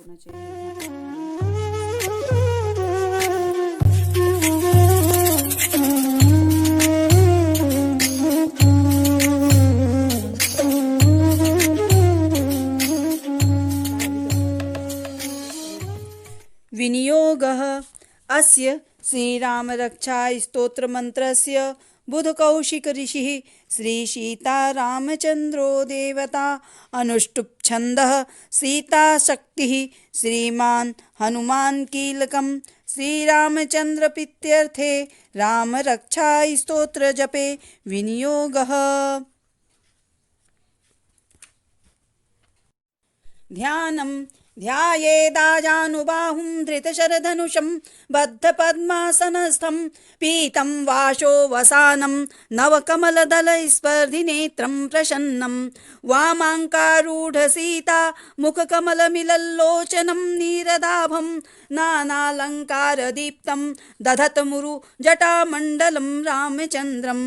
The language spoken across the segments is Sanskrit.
करना चाहिए। विनियोगः अस्य श्रीरामरक्षास्तोत्रमन्त्रस्य बुधकौशिक ऋषिः श्रीसीतारामचन्द्रो देवता अनुष्टुप् छन्दः सीताशक्तिः श्रीमान् हनुमान् कीलकं श्रीरामचन्द्रप्रीत्यर्थे रामरक्षास्तोत्रजपे विनियोगः। ध्यानम् ध्यायेदाजानुबाहुं धृतशरधनुषं बद्धपद्मासनस्थं पीतं वाशो वसानं नवकमलदलस्पर्धिनेत्रं प्रसन्नं वामाङ्कारूढसीता मुखकमलमिलल्लोचनं नीरदाभं नानालङ्कारदीप्तं दधतमुरु जटामण्डलं रामचन्द्रं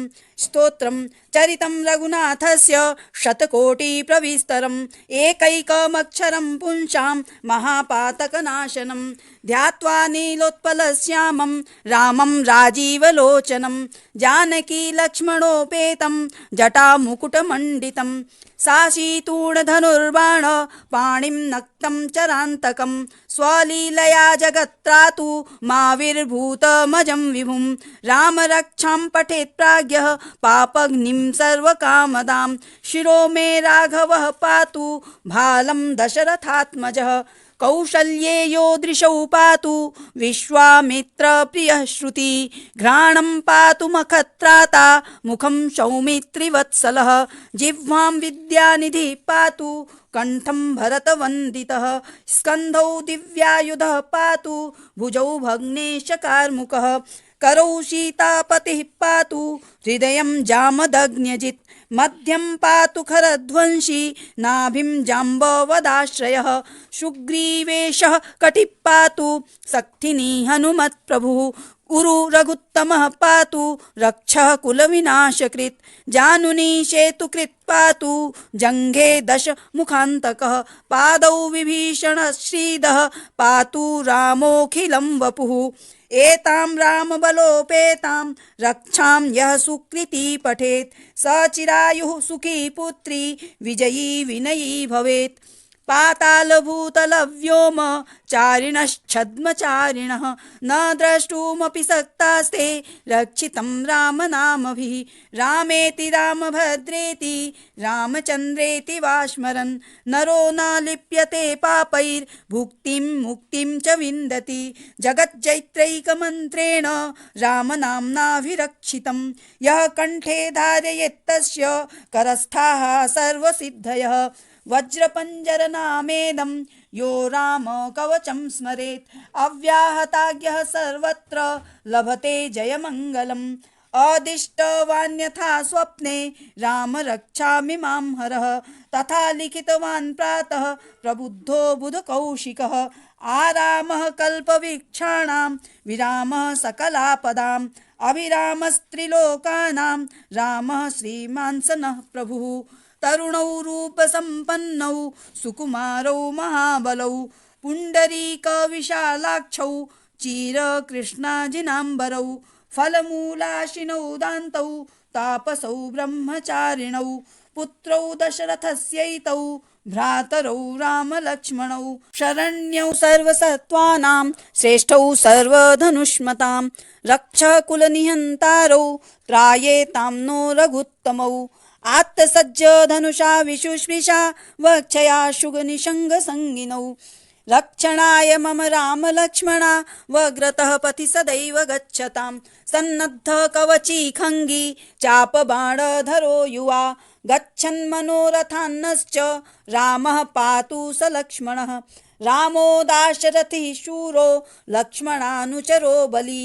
स्तोत्रं चरितं रघुनाथस्य शतकोटिप्रविस्तरम् एकैकमक्षरं पुंसां महापातकनाशनं ध्यात्वा नीलोत्पलश्यामं रामं राजीवलोचनं जानकी लक्ष्मणोपेतं जटामुकुटमण्डितं साशीतूणधनुर्बाण पाणिं नक्तं चरान्तकं स्वलीलया जगत्त्रातु माविर्भूतमजं विभुं रामरक्षां पठेत् प्राज्ञः पापग्निं सर्वकामदां शिरो मे राघवः पातु भालं दशरथात्मजः कौशल्येयो दृशौ पातु विश्वामित्रप्रियः श्रुति घ्राणं पातु मखत्राता मुखं सौमित्रिवत्सलः जिह्वां विद्यानिधिः पातु कंठं भरतवन्दितः स्कन्धौ दिव्यायुधः पातु भुजौ भग्नेशकार्मुकः करौ सीतापतिः पातु हृदयं जामदग्न्यजित् मध्यं पातु खरध्वंसी नाभिं जाम्बवदाश्रयः सुग्रीवेशः कटिः पातु शक्तिनी हनुमत्प्रभुः उरु रघुत्तमः पातु रक्षः कुलविनाशकृत् जानुनी सेतुकृत् पातु जङ्घे दशमुखान्तकः पादौ विभीषणश्रीदः पातु रामोऽखिलं वपुः एतां रामबलोपेतां रक्षां यः सुकृती पठेत् स चिरायुः सुखी पुत्री विजयी विनयी भवेत् पातालभूतलव्योम चारिणश्छद्मचारिणः न द्रष्टुमपि शक्तास्ते रक्षितं रामनामभिः रामेति रामभद्रेति रामचन्द्रेति वा स्मरन् नरो न लिप्यते पापैर्भुक्तिं मुक्तिं च विन्दति जगज्जैत्रैकमन्त्रेण रामनाम्नाभिरक्षितं यः कण्ठे धारयेत्तस्य करस्थाः सर्वसिद्धयः वज्रपञ्जरनामेदं यो रामकवचं स्मरेत् अव्याहताज्ञः सर्वत्र लभते जयमङ्गलम् अदिष्टवान्यथा स्वप्ने राम रक्षामि मां हरः तथा लिखितवान् प्रातः प्रबुद्धो बुधकौशिकः आरामः कल्पवृक्षाणां विरामः सकलापदाम् अभिरामस्त्रिलोकानां रामः श्रीमान् स नः प्रभुः तरुणौ रूपसम्पन्नौ सुकुमारौ महाबलौ पुण्डरीकविशालाक्षौ चिरकृष्णाजिनाम्बरौ फलमूलाशिनौ दान्तौ तापसौ ब्रह्मचारिणौ पुत्रौ दशरथस्यैतौ भ्रातरौ रामलक्ष्मणौ शरण्यौ सर्वसत्त्वानां श्रेष्ठौ सर्वधनुष्मतां रक्षकुलनिहन्तारौ त्रायेतां नो रघुत्तमौ आत्तसज्ज धनुषा विशुष्मिषा वक्षया शुगनिषङ्गसङ्गिनौ रक्षणाय मम राम लक्ष्मणा वग्रतः पथि सदैव गच्छतां सन्नद्ध कवची खङ्गी चापबाणधरो युवा गच्छन् मनोरथान्नश्च रामः पातु स लक्ष्मणः रामो दाशरथिः शूरो लक्ष्मणानुचरो बली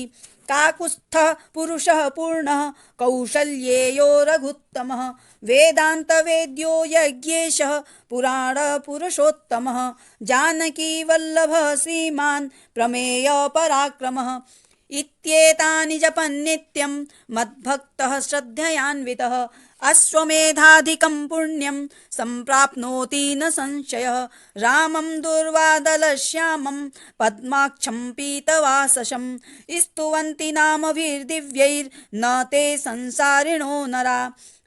काकुत्स्थः पुरुषः पूर्णः कौशल्येयो रघुत्तमः वेदान्तवेद्यो यज्ञेशः पुराणपुरुषोत्तमः जानकीवल्लभः श्रीमान् प्रमेयपराक्रमः इत्येतानि जपन्नित्यं मद्भक्तः श्रद्धयान्वितः अश्वमेधाधिकं पुण्यं सम्प्राप्नोति न संशयः रामं दुर्वादलश्यामं पद्माक्षं पीतवाससं स्तुवन्ति नामभिर्दिव्यैर्न ते संसारिणो नरा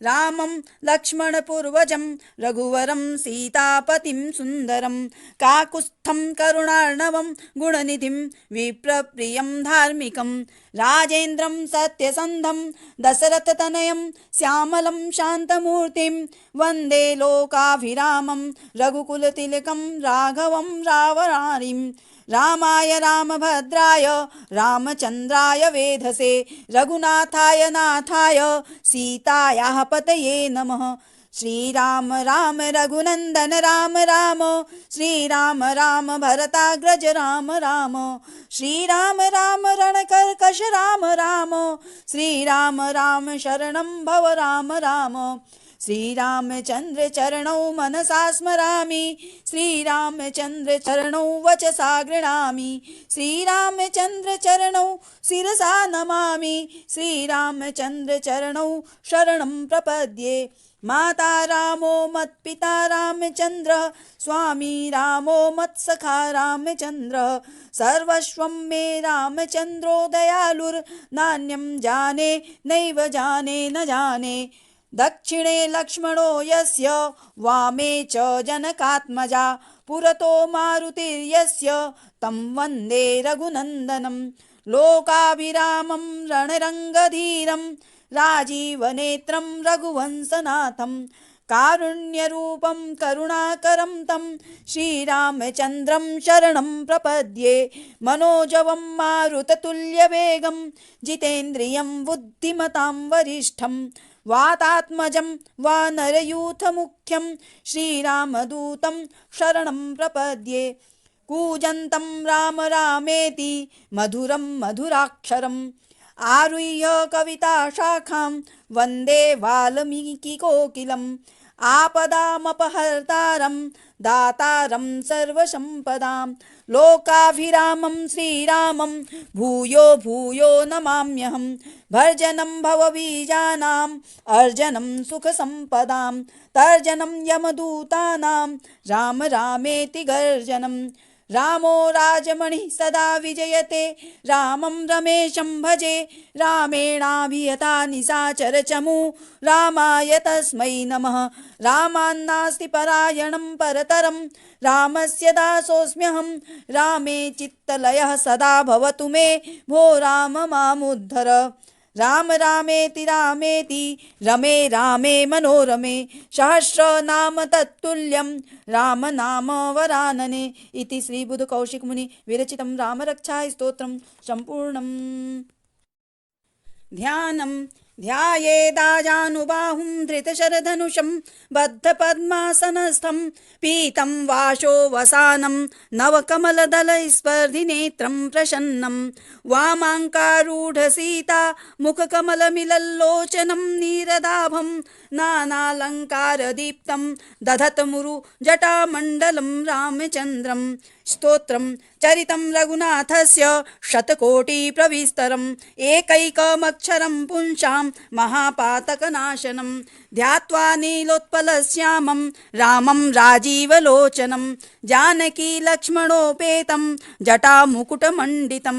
रामं लक्ष्मणपूर्वजं रघुवरं सीतापतिं सुन्दरं काकुत्स्थं करुणार्णवं गुणनिधिं विप्रप्रियं धार्मिकं राजेन्द्रं सत्यसन्धं दशरथतनयं श्यामलं शान्तमूर्तिं वन्दे लोकाभिरामं रघुकुलतिलकं राघवं रावणारिं रामाय रामभद्राय रामचन्द्राय वेधसे रघुनाथाय नाथाय सीतायाः पतये नमः श्रीराम राम रघुनन्दन राम राम श्रीराम राम भरताग्रज राम राम श्रीराम राम रणकर्कश राम राम श्रीराम राम शरणं भव राम राम श्रीरामचन्द्र चरणौ मनसा स्मरामि श्रीरामचन्द्र चरणौ वचसा गृह्णामि श्रीरामचन्द्र चरणौ शिरसा नमामि श्रीरामचन्द्र चरणौ शरणं प्रपद्ये माता रामो मत्पिता रामचन्द्र स्वामी रामो मत्सखा रामचन्द्र सर्वस्वं मे रामचन्द्रो दयालुर्नान्यं जाने नैव जाने न जाने दक्षिणे लक्ष्मणो यस्य वामे च जनकात्मजा पुरतो मारुतिर्यस्य तं वन्दे रघुनन्दनं लोकाभिरामं रणरङ्गधीरं राजीवनेत्रं रघुवंशनाथं कारुण्यरूपं करुणाकरं तं श्रीरामचन्द्रं शरणं प्रपद्ये मनोजवं मारुततुल्यवेगं जितेन्द्रियं बुद्धिमतां वरिष्ठं वातात्मजं वानरयूथमुख्यं श्रीरामदूतं शरणं प्रपद्ये कूजन्तं राम रामेति मधुरं मधुराक्षरम् आरुह्य कविताशाखां वन्दे वाल्मीकिकोकिलम् आपदामपहर्तारं दातारं सर्वसम्पदां लोकाभिरामं श्रीरामं भूयो भूयो नमाम्यहं भर्जनं भवबीजानाम् अर्जनं सुखसम्पदां तर्जनं यमदूतानां राम रामेति गर्जनं रामो राजमणिः सदा विजयते रामं रमेशं भजे रामेणाभिहता निशाचरचमू रामाय तस्मै नमः रामान्नास्ति परायणं परतरं रामस्य दासोऽस्म्यहं रामे चित्तलयः सदा भवतु मे भो राम मामुद्धर राम रामेति रामेति रमे रामे मनोरमे सहस्रनाम तत्तुल्यं राम नाम वरानने इति श्री बुद्ध कौशिक मुनि विरचितं रामरक्षा स्तोत्रं सम्पूर्णम् ध्यानं ध्यायेदाजानुबाहुं धृतशरधनुषं बद्धपद्मासनस्थं पीतं वाशो वसानं नवकमलदलस्पर्धिनेत्रं प्रसन्नं वामाङ्कारूढसीता मुखकमलमिलल्लोचनं नीरदाभं नानालङ्कारदीप्तं दधतमुरु जटामण्डलं रामचन्द्रं स्तोत्रं चरितं रघुनाथस्य शतकोटिप्रविस्तरम् एकैकमक्षरं पुंसां महापातकनाशनं ध्यात्वा नीलोत्पलश्यामं रामं राजीवलोचनं जानकी लक्ष्मणोपेतं जटामुकुटमण्डितं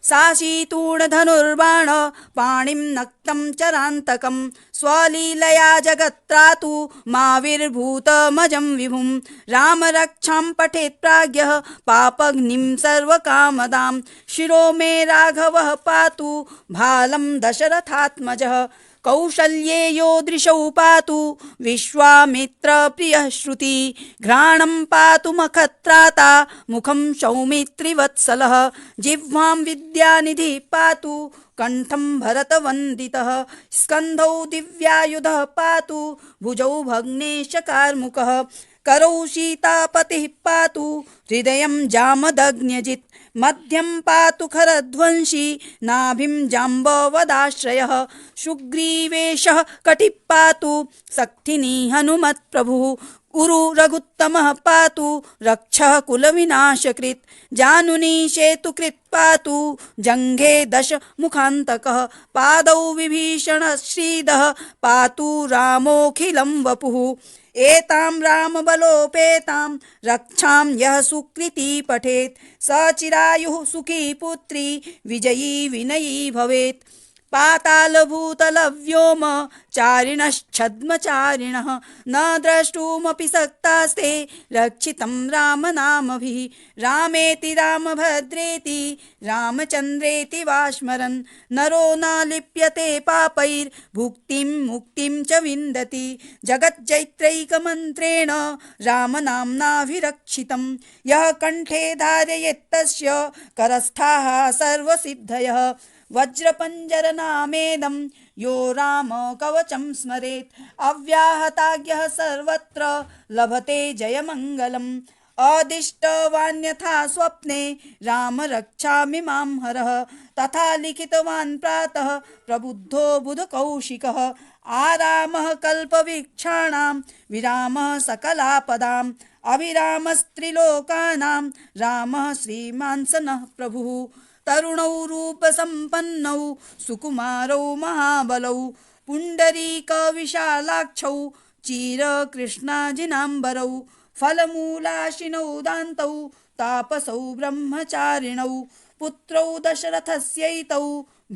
साशीतूणधनुर्बाण पाणिं नक्तं चरान्तकं स्वलीलया जगत्त्रातु माविर्भूतमजं विभुं रामरक्षां पठेत् प्राज्ञः पापग्निं सर्वकामदां शिरो मे राघवः पातु भालं दशरथात्मजः कौशल्येयो दृशौ पातु विश्वामित्रप्रियः श्रुति घ्राणं पातु मखत्राता मुखं सौमित्रिवत्सलः जिह्वां विद्यानिधिः पातु कंठं भरतवन्दितः स्कन्धौ दिव्यायुधः पातु भुजौ भग्नेशकार्मुकः करौ सीतापतिः पातु हृदयं जामदग्न्यजित् मध्यं पातु खरध्वंसी नाभिं जाम्बवदाश्रयः सुग्रीवेशः कटिः पातु शक्तिनी हनुमत्प्रभुः उरु रघुत्तमः पातु रक्षः कुलविनाशकृत् जानुनी सेतुकृत् पातु जङ्घे दशमुखान्तकः पादौ विभीषणश्रीदः पातु रामोऽखिलं वपुः एतां रामबलोपेतां रक्षां यः सुकृती पठेत् स चिरायुः सुखी पुत्री विजयी विनयी भवेत् पातालभूतलव्योम चारिणश्छद्मचारिणः न द्रष्टुमपि सक्तास्ते रक्षितं रामनामभिः रामेति रामभद्रेति रामचन्द्रेति वा स्मरन् नरो न लिप्यते पापैर्भुक्तिं मुक्तिं च विन्दति जगज्जैत्रैकमन्त्रेण रामनाम्नाभिरक्षितं यः कण्ठे धारयेत्तस्य करस्थाः सर्वसिद्धयः वज्रपञ्जरनामेदं यो राम कवचं स्मरेत् अव्याहताज्ञः सर्वत्र लभते जयमङ्गलम् अदिष्टवान्यथा स्वप्ने राम रक्षामि मां हरः तथा लिखितवान् प्रातः प्रबुद्धो बुधकौशिकः आरामः कल्पवीक्षाणां विरामः सकलापदाम् अभिरामस्त्रिलोकानां रामः श्रीमान् स नः प्रभुः तरुणौ रूपसम्पन्नौ सुकुमारौ महाबलौ पुण्डरीकविशालाक्षौ चिरकृष्णाजिनाम्बरौ फलमूलाशिनौ दान्तौ तापसौ ब्रह्मचारिणौ पुत्रौ दशरथस्यैतौ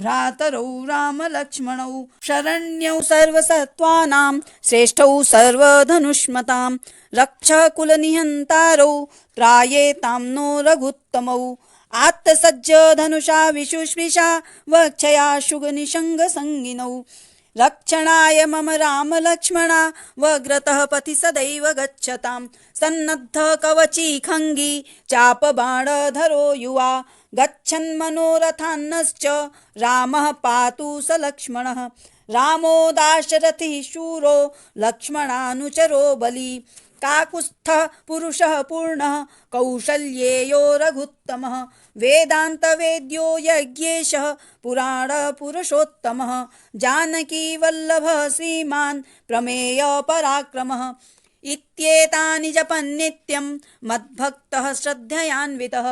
भ्रातरौ रामलक्ष्मणौ शरण्यौ सर्वसत्त्वानां श्रेष्ठौ सर्वधनुष्मतां रक्षकुलनिहन्तारौ त्रायेतां नो रघुत्तमौ आत्तसज्ज धनुषा विशुष्मिषा वक्षया शुगनिषङ्गसङ्गिनौ रक्षणाय मम राम लक्ष्मणा वग्रतः पथि सदैव गच्छतां सन्नद्ध कवची खङ्गी चापबाणधरो युवा गच्छन् मनोरथान्नश्च रामः पातु स लक्ष्मणः रामो दाशरथिः शूरो लक्ष्मणानुचरो बली काकुत्स्थः पुरुषः पूर्णः कौशल्येयो रघुत्तमः वेदान्तवेद्यो यज्ञेशः पुराणपुरुषोत्तमः जानकीवल्लभः श्रीमान् प्रमेयपराक्रमः इत्येतानि जपन्नित्यं मद्भक्तः श्रद्धयान्वितः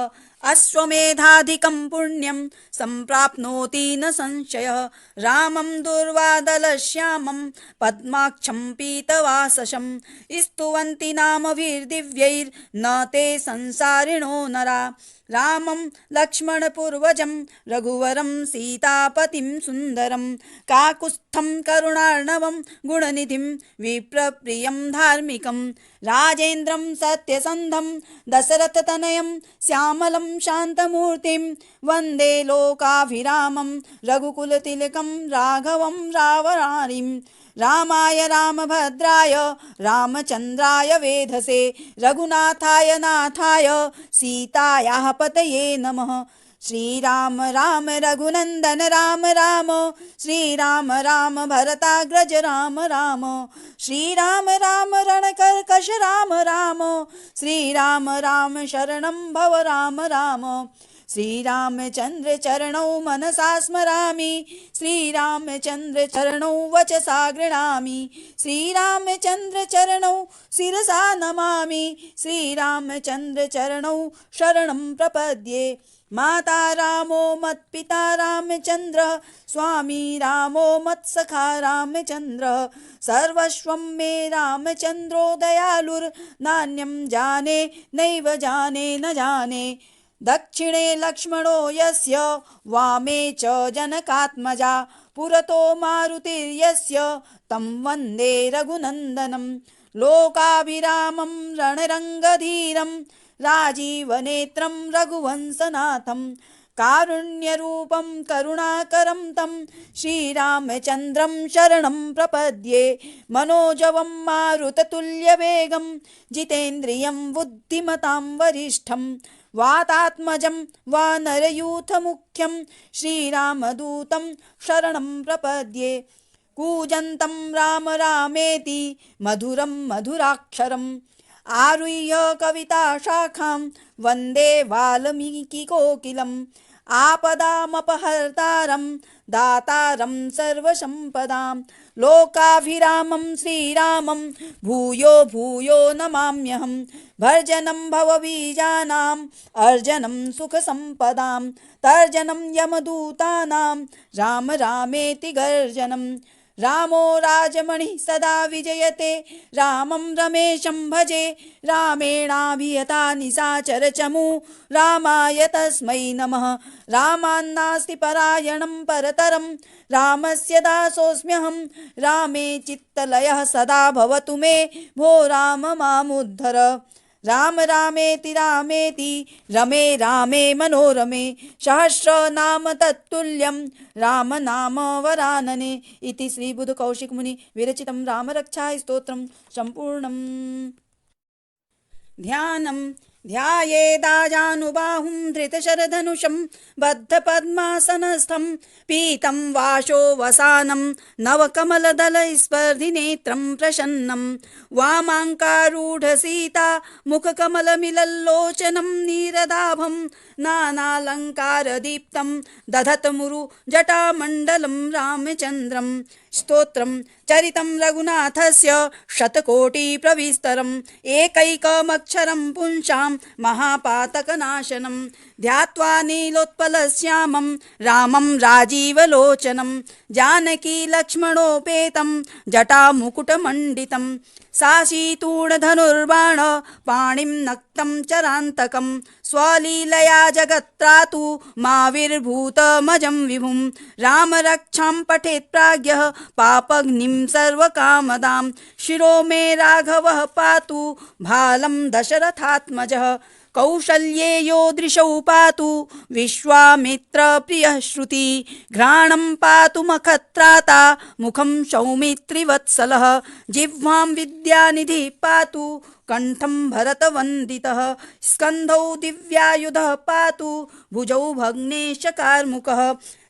अश्वमेधाधिकं पुण्यं सम्प्राप्नोति न संशयः रामं दुर्वादलश्यामं पद्माक्षं पीतवाससं स्तुवन्ति नामभिर्दिव्यैर्न ते संसारिणो नरा रामं लक्ष्मणपूर्वजं रघुवरं सीतापतिं सुन्दरं काकुत्स्थं करुणार्णवं गुणनिधिं विप्रप्रियं धार्मिकं राजेन्द्रं सत्यसन्धं दशरथतनयं श्यामलं शान्तमूर्तिं वन्दे लोकाभिरामं रघुकुलतिलकं राघवं रावणारिं रामाय रामभद्राय रामचन्द्राय वेधसे रघुनाथाय नाथाय सीतायाः पतये नमः श्रीराम राम रघुनन्दन राम राम श्रीराम राम भरताग्रज राम राम श्रीराम राम रणकर्कश राम राम श्रीराम राम शरणं भव राम राम श्रीरामचन्द्र चरणौ मनसा स्मरामि श्रीरामचन्द्र चरणौ वचसा गृह्णामि श्रीरामचन्द्र चरणौ शिरसा नमामि श्रीरामचन्द्र चरणौ शरणं प्रपद्ये माता रामो मत्पिता रामचन्द्र स्वामी रामो मत्सखा रामचन्द्र सर्वस्वं मे रामचन्द्रो दयालुर्नान्यं जाने नैव जाने न जाने दक्षिणे लक्ष्मणो यस्य वामे च जनकात्मजा पुरतो मारुतिर्यस्य तं वन्दे रघुनन्दनं लोकाभिरामं रणरङ्गधीरं राजीवनेत्रं रघुवंशनाथं कारुण्यरूपं करुणाकरं तं श्रीरामचन्द्रं शरणं प्रपद्ये मनोजवं मारुततुल्यवेगं जितेन्द्रियं बुद्धिमतां वरिष्ठं वातात्मजं वानरयूथमुख्यं श्रीरामदूतं शरणं प्रपद्ये कूजन्तं राम रामेति मधुरं मधुराक्षरम् आरुह्य कविताशाखां वन्दे वाल्मीकिकोकिलं आपदामपहर्तारं दातारं सर्वसम्पदां लोकाभिरामं श्रीरामं भूयो भूयो नमाम्यहं भर्जनं भवबीजानाम् अर्जनं सुखसम्पदां तर्जनं यमदूतानां राम रामेति गर्जनं रामो राजमणिः सदा विजयते रामं रमेशं भजे रामेणाभियता निशाचरचमू रामाय तस्मै नमः रामान्नास्ति परायणं परतरं रामस्य दासोऽस्म्यहं रामे चित्तलयः सदा भवतु मे भो राम मामुद्धर राम रामेति रामेति रमे रामे मनोरमे सहस्रनाम तत्तुल्यं राम नाम वरानने इति श्री बुद्ध कौशिक मुनि विरचितं रामरक्षा स्तोत्रं सम्पूर्णम्। ध्यानं ध्यायेदाजानुबाहुं धृतशरधनुषं बद्धपद्मासनस्थं पीतं वाशो वसानं नवकमलदलस्पर्धिनेत्रं प्रसन्नं वामाङ्कारूढसीता मुखकमलमिलल्लोचनं नीरदाभं नानालङ्कारदीप्तं दधतमुरु जटामण्डलं रामचन्द्रं स्तोत्रं चरितं रघुनाथस्य शतकोटिप्रविस्तरम् एकैकमक्षरं पुंसां महापातकनाशनं ध्यात्वा नीलोत्पलश्यामं रामं राजीवलोचनं जानकीलक्ष्मणोपेतं जटामुकुटमण्डितं साशीतूणधनुर्बाण पाणिं नक्तं चरान्तकं स्वलीलया जगत्त्रातु माविर्भूतमजं विभुं रामरक्षां पठेत् प्राज्ञः पापग्निं सर्वकामदां शिरो मे राघवः पातु भालं दशरथात्मजः कौशल्येयो दृशौ पातु विश्वामित्रप्रियः श्रुति घ्राणं पातु मखत्राता मुखं सौमित्रिवत्सलः जिह्वां विद्यानिधिः पातु कंठं भरतवन्दितः स्कन्धौ दिव्यायुधः पातु भुजौ भग्नेशकार्मुकः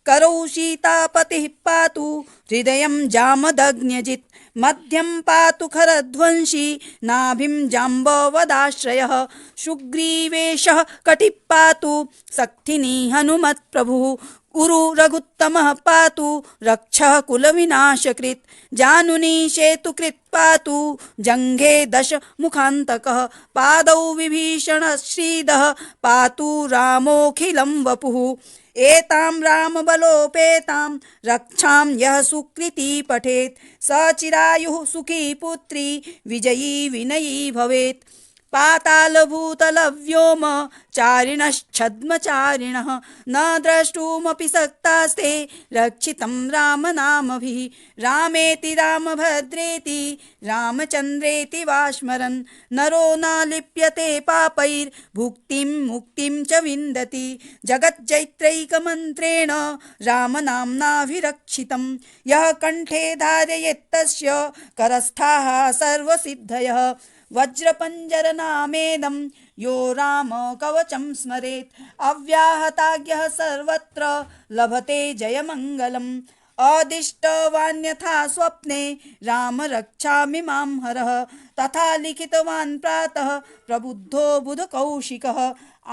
करौ सीतापतिः पातु हृदयं जामदग्न्यजित् मध्यं पातु खरध्वंसी नाभिं जाम्बवदाश्रयः सुग्रीवेशः कटिः पातु शक्तिनी हनुमत्प्रभुः उरु रघुत्तमः पातु रक्षः कुलविनाशकृत् जानुनी सेतुकृत् पातु जङ्घे दशमुखान्तकः पादौ विभीषणश्रीदः पातु रामोऽखिलं वपुः एतां रामबलोपेतां रक्षां यः सुकृती पठेत् स चिरायुः सुखी पुत्री विजयी विनयी भवेत् पातालभूतलव्योम चारिणश्छद्मचारिणः न द्रष्टुमपि शक्तास्ते रक्षितं रामनामभिः रामेति रामभद्रेति रामचन्द्रेति वा स्मरन् नरो न लिप्यते पापैर्भुक्तिं मुक्तिं च विन्दति जगज्जैत्रैकमन्त्रेण रामनाम्नाभिरक्षितं यः कण्ठे धारयेत्तस्य करस्थाः सर्वसिद्धयः वज्रपञ्जरनामेदं यो राम कवचं स्मरेत् अव्याहताज्ञः सर्वत्र लभते जयमङ्गलम् अदिष्टवान्यथा स्वप्ने राम रक्षामि मां हरः तथा लिखितवान् प्रातः प्रबुद्धो बुधकौशिकः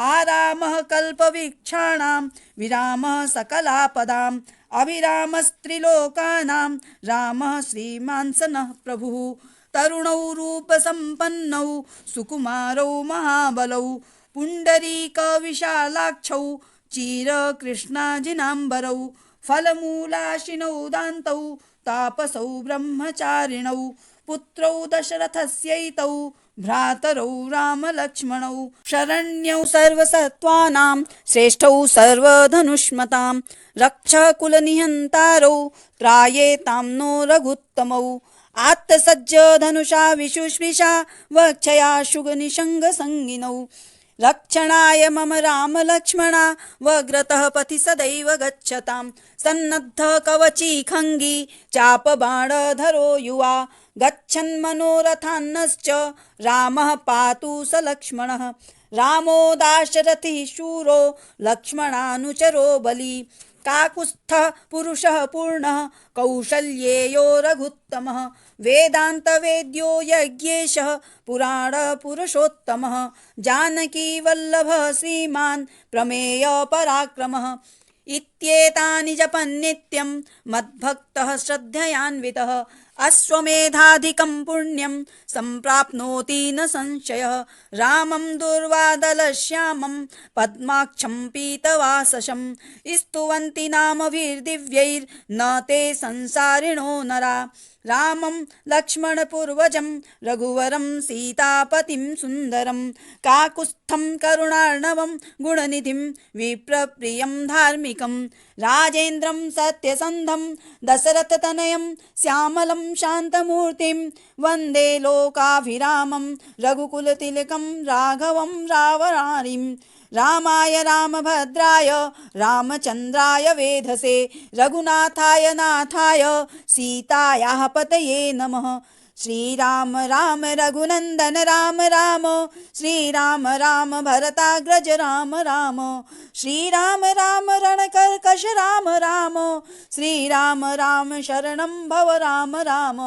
आरामः कल्पवृक्षाणां विरामः सकलापदाम् अभिरामस्त्रिलोकानां रामः श्रीमान् स नः प्रभुः तरुणौ रूपसम्पन्नौ सुकुमारौ महाबलौ पुण्डरीकविशालाक्षौ चीरकृष्णाजिनाम्बरौ फलमूलाशिनौ दान्तौ तापसौ ब्रह्मचारिणौ पुत्रौ दशरथस्यैतौ भ्रातरौ रामलक्ष्मणौ शरण्यौ सर्वसत्त्वानां श्रेष्ठौ सर्वधनुष्मतां रक्षकुलनिहन्तारौ त्रायेतां नो रघुत्तमौ आत्तसज्ज धनुषा विशुष्मिषा वक्षया शुगनिषङ्गसङ्गिनौ रक्षणाय मम राम लक्ष्मणा वग्रतः पथि सदैव गच्छतां सन्नद्ध कवची खङ्गी चापबाणधरो युवा गच्छन् मनोरथान्नश्च रामः पातु स लक्ष्मणः रामो दाशरथिः शूरो लक्ष्मणानुचरो बली काकुत्स्थः पुरुषः पूर्णः कौशल्येयो रघुत्तमः वेदान्तवेद्यो यज्ञेशः पुराणपुरुषोत्तमः जानकीवल्लभः श्रीमान् प्रमेयपराक्रमः इत्येतानि जपन्नित्यं मद्भक्तः श्रद्धयान्वितः अश्वमेधाधिकं पुण्यं सम्प्राप्नोति न संशयः रामं दुर्वादलश्यामं पद्माक्षं पीतवाससं स्तुवन्ति नामभिर्दिव्यैर्न ते संसारिणो नरा रामं लक्ष्मणपूर्वजं रघुवरं सीतापतिं सुन्दरं काकुत्स्थं करुणार्णवं गुणनिधिं विप्रप्रियं धार्मिकं राजेन्द्रं सत्यसन्धं दशरथतनयं श्यामलं शान्तमूर्तिं वन्दे लोकाभिरामं रघुकुलतिलकं राघवं रावणारिं रामाय रामभद्राय रामचन्द्राय वेधसे रघुनाथाय नाथाय सीतायाः पतये नमः श्रीराम राम रघुनन्दन राम राम श्रीराम राम भरताग्रज राम राम श्रीराम राम रणकर्कश राम राम श्रीराम राम शरणं भव राम राम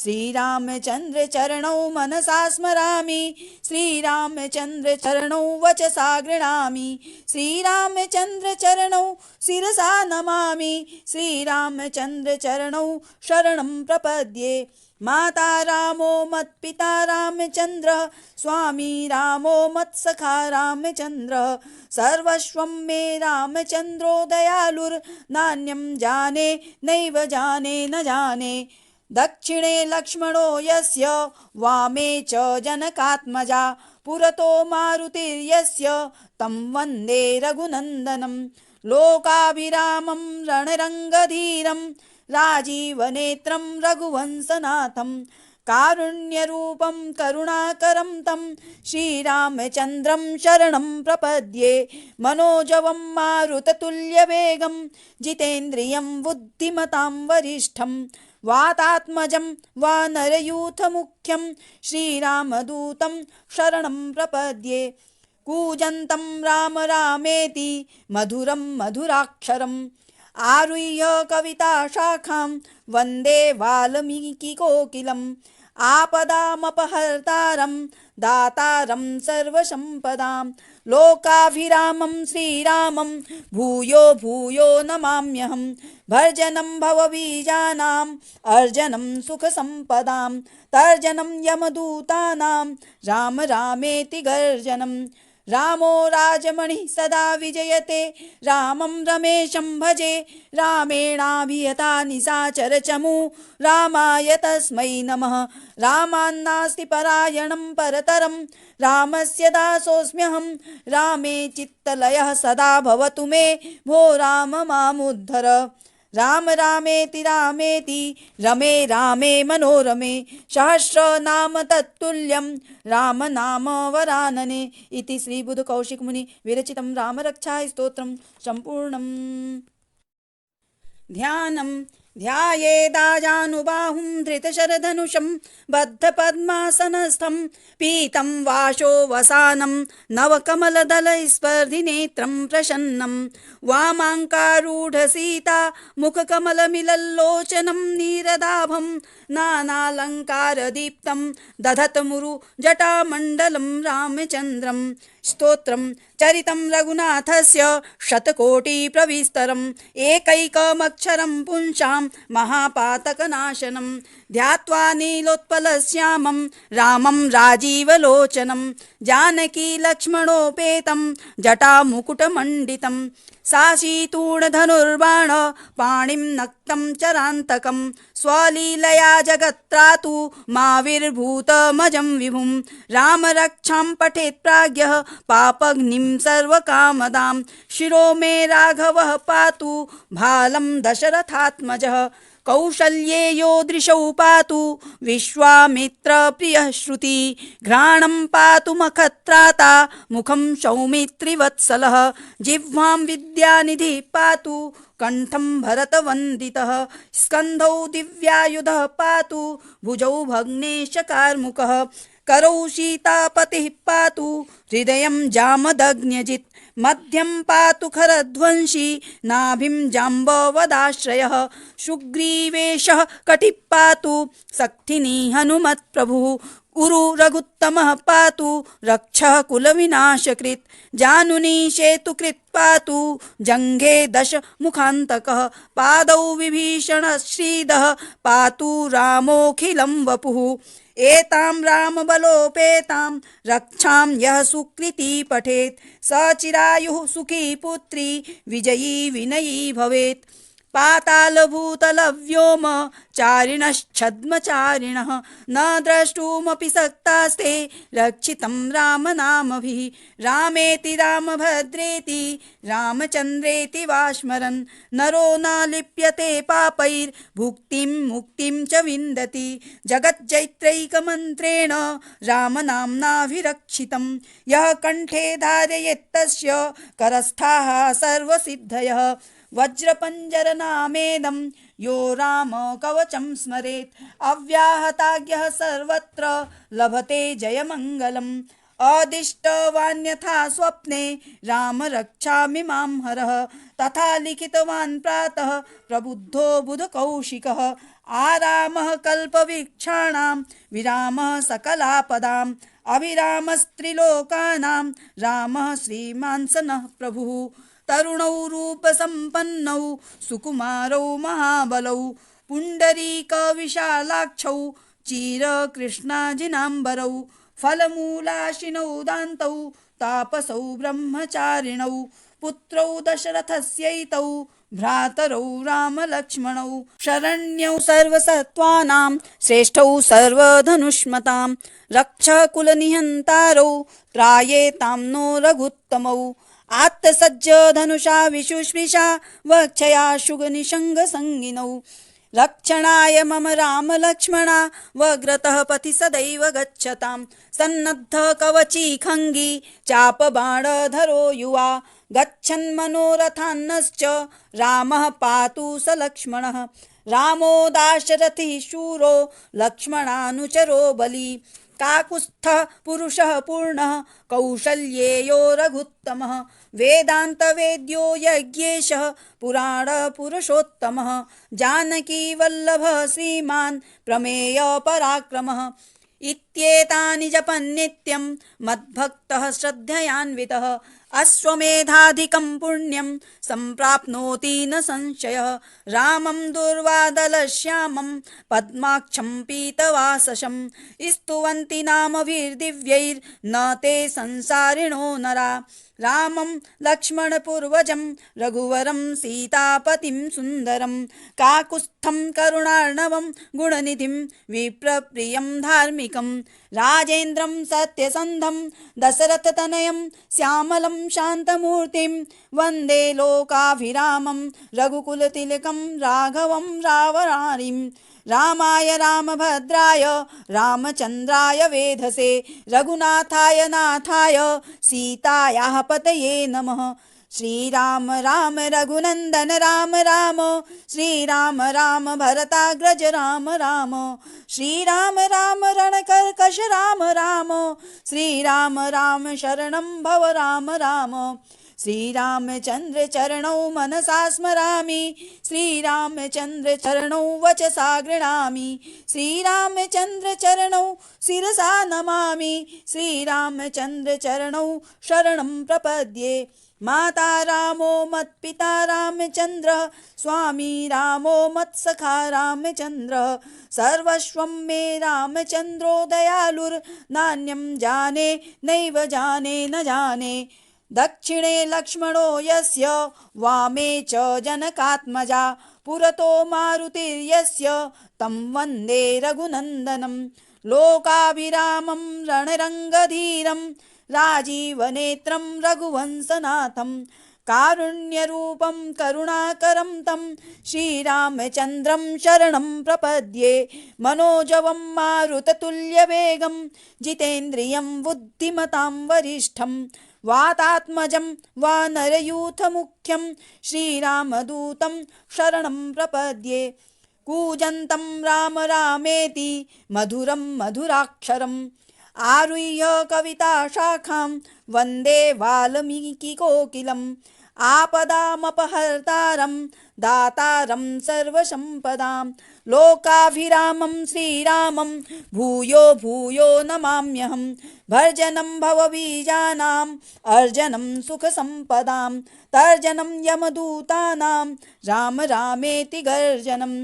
श्रीरामचन्द्र चरणौ मनसा स्मरामि श्रीरामचन्द्र चरणौ वचसा गृह्णामि श्रीरामचन्द्र चरणौ शिरसा नमामि श्रीरामचन्द्र चरणौ शरणं प्रपद्ये माता रामो मत्पिता रामचन्द्रः स्वामी रामो मत्सखा रामचन्द्रः सर्वस्वं मे रामचन्द्रो दयालुर्नान्यं जाने नैव जाने न जाने दक्षिणे लक्ष्मणो यस्य वामे च जनकात्मजा पुरतो मारुतिर्यस्य तं वन्दे रघुनन्दनं लोकाभिरामं रणरङ्गधीरं राजीवनेत्रं रघुवंशनाथं कारुण्यरूपं करुणाकरं तं श्रीरामचन्द्रं शरणं प्रपद्ये मनोजवं मारुततुल्यवेगं जितेन्द्रियं बुद्धिमतां वरिष्ठं वातात्मजं वानरयूथमुख्यं श्रीरामदूतं शरणं प्रपद्ये कूजन्तं राम रामेति मधुरं मधुराक्षरम् आरुह्य कविताशाखां वन्दे वाल्मीकिकोकिलम् आपदामपहर्तारं दातारं सर्वसम्पदां लोकाभिरामं श्रीरामं भूयो भूयो नमाम्यहं भर्जनं भवबीजानाम् अर्जनं सुखसम्पदां तर्जनं यमदूतानां राम रामेति गर्जनं रामो राजमणिः सदा विजयते रामं रमेशं भजे रामेणाभिहता निशाचरचमू रामाय तस्मै नमः रामान्नास्ति परायणं परतरं रामस्य दासोऽस्म्यहं रामे चित्तलयः सदा भवतु मे भो राम मामुद्धर राम रामेति रामेति रमे रामे मनोरमे सहस्रनाम तत्तुल्यं राम नाम वरानने इति श्री बुद्ध कौशिक मुनि विरचितं रामरक्षा स्तोत्रं सम्पूर्णम् ध्यानम् ध्यायेदाजानुबाहुं धृतशरधनुषं बद्धपद्मासनस्थं पीतं वाशो वसानं नवकमलदलस्पर्धिनेत्रं प्रसन्नं वामाङ्कारूढसीता मुखकमलमिलल्लोचनं नीरदाभं नानालङ्कारदीप्तं दधतमुरु जटामण्डलं रामचन्द्रं स्तोत्रं चरितं रघुनाथस्य शतकोटिप्रविस्तरम् एकैकमक्षरं पुंसां महापातकनाशनं ध्यात्वा नीलोत्पलश्यामं रामं राजीवलोचनं जानकीलक्ष्मणोपेतं जटामुकुटमण्डितं साशीतूणधनुर्बाण पाणिं नक्तं चरान्तकं स्वलीलया जगत्त्रातु माविर्भूतमजं विभुं रामरक्षां पठेत् प्राज्ञः पापग्निं सर्वकामदां शिरो मे राघवः पातु भालं दशरथात्मजः कौशल्येयो दृशौ पातु विश्वामित्रप्रियः श्रुति घ्राणं पातु मखत्राता मुखं सौमित्रिवत्सलः जिह्वां विद्यानिधिः पातु कंठं भरतवन्दितः स्कन्धौ दिव्यायुधः पातु भुजौ भग्नेशकार्मुकः करौ सीतापतिः पातु हृदयं जामदग्न्यजित् मध्यं पातु खरध्वंसी नाभिं जाम्बवदाश्रयः सुग्रीवेशः कटिः पातु सक्थिनी हनुमत्प्रभुः उरु रघुत्तमः पातु रक्षः कुलविनाशकृत् जानुनी सेतुकृत् पातु जङ्घे दशमुखान्तकः पादौ विभीषणश्रीदः पातु रामोऽखिलं वपुः एतां रामबलोपेतां रक्षां यः सुकृती पठेत् स चिरायुः सुखी पुत्री विजयी विनयी भवेत् पातालभूतलव्योम चारिणश्छद्मचारिणः न द्रष्टुमपि सक्तास्ते रक्षितं रामनामभिः रामेति रामभद्रेति रामचन्द्रेति वा स्मरन् नरो न लिप्यते पापैर्भुक्तिं मुक्तिं च विन्दति जगज्जैत्रैकमन्त्रेण रामनाम्नाभिरक्षितं यः कण्ठे धारयेत्तस्य करस्थाः सर्वसिद्धयः वज्रपञ्जरनामेदं यो रामकवचं स्मरेत् अव्याहताज्ञः सर्वत्र लभते जयमङ्गलम् अदिष्टवान्यथा स्वप्ने राम रक्षामि मां हरः तथा लिखितवान् प्रातः प्रबुद्धो बुधकौशिकः आरामः कल्पवृक्षाणां विरामः सकलापदाम् अभिरामस्त्रिलोकानां रामः श्रीमान् स नः प्रभुः तरुणौ रूपसम्पन्नौ सुकुमारौ महाबलौ पुण्डरीकविशालाक्षौ चिरकृष्णाजिनाम्बरौ फलमूलाशिनौ दान्तौ तापसौ ब्रह्मचारिणौ पुत्रौ दशरथस्यैतौ भ्रातरौ रामलक्ष्मणौ शरण्यौ सर्वसत्त्वानां श्रेष्ठौ सर्वधनुष्मतां रक्षकुलनिहन्तारौ त्रायेतां नो रघुत्तमौ आत्तसज्ज धनुषा विशुष्मिषा वक्षया शुगनिषङ्गसङ्गिनौ रक्षणाय मम राम लक्ष्मणा वग्रतः पथि सदैव गच्छतां सन्नद्ध कवची खङ्गी चापबाणधरो युवा गच्छन् मनोरथान्नश्च रामः पातु स लक्ष्मणः रामो दाशरथिः शूरो लक्ष्मणानुचरो बली काकुत्स्थः पुरुषः पूर्णः कौशल्येयो रघुत्तमः वेदान्तवेद्यो यज्ञेशः पुराणपुरुषोत्तमः जानकीवल्लभः श्रीमान् प्रमेयपराक्रमः इत्येतानि जपन्नित्यं मद्भक्तः श्रद्धयान्वितः अश्वमेधाधिकं पुण्यं सम्प्राप्नोति न संशयः रामं दुर्वादलश्यामं पद्माक्षं पीतवाससं स्तुवन्ति नामभिर्दिव्यैर्न ते संसारिणो नरा रामं लक्ष्मणपूर्वजं रघुवरं सीतापतिं सुन्दरं काकुत्स्थं करुणार्णवं गुणनिधिं विप्रप्रियं धार्मिकं राजेन्द्रं सत्यसन्धं दशरथतनयं श्यामलं शान्तमूर्तिं वन्दे लोकाभिरामं रघुकुलतिलकं राघवं रावणारिं रामाय रामभद्राय रामचन्द्राय वेधसे रघुनाथाय नाथाय सीतायाः पतये नमः श्रीराम राम रघुनन्दन राम राम श्रीराम राम भरताग्रज राम राम श्रीराम राम रणकर्कश राम राम श्रीराम राम शरणं भव राम राम श्रीरामचन्द्र चरणौ मनसा स्मरामि श्रीरामचन्द्र चरणौ वचसा गृह्णामि श्रीरामचन्द्र चरणौ शिरसा नमामि श्रीरामचन्द्र चरणौ शरणं प्रपद्ये माता रामो मत्पिता रामचन्द्रः स्वामी रामो मत्सखा रामचन्द्रः सर्वस्वं मे रामचन्द्रो दयालुर्नान्यं जाने नैव जाने न जाने दक्षिणे लक्ष्मणो यस्य वामे च जनकात्मजा पुरतो मारुतिर्यस्य तं वन्दे रघुनन्दनं लोकाभिरामं रणरङ्गधीरं राजीवनेत्रं रघुवंशनाथं कारुण्यरूपं करुणाकरं तं श्रीरामचन्द्रं शरणं प्रपद्ये मनोजवं मारुततुल्यवेगं जितेन्द्रियं बुद्धिमतां वरिष्ठं वातात्मजं वानरयूथमुख्यं श्रीरामदूतं शरणं प्रपद्ये कूजन्तं राम रामेति मधुरं मधुराक्षरम् आरुह्य कविताशाखां वन्दे वाल्मीकिकोकिलम् आपदामपहर्तारं दातारं सर्वसम्पदां लोकाभिरामं श्रीरामं भूयो भूयो नमाम्यहं भर्जनं भवबीजानाम् अर्जनं सुखसम्पदां तर्जनं यमदूतानां राम रामेति गर्जनं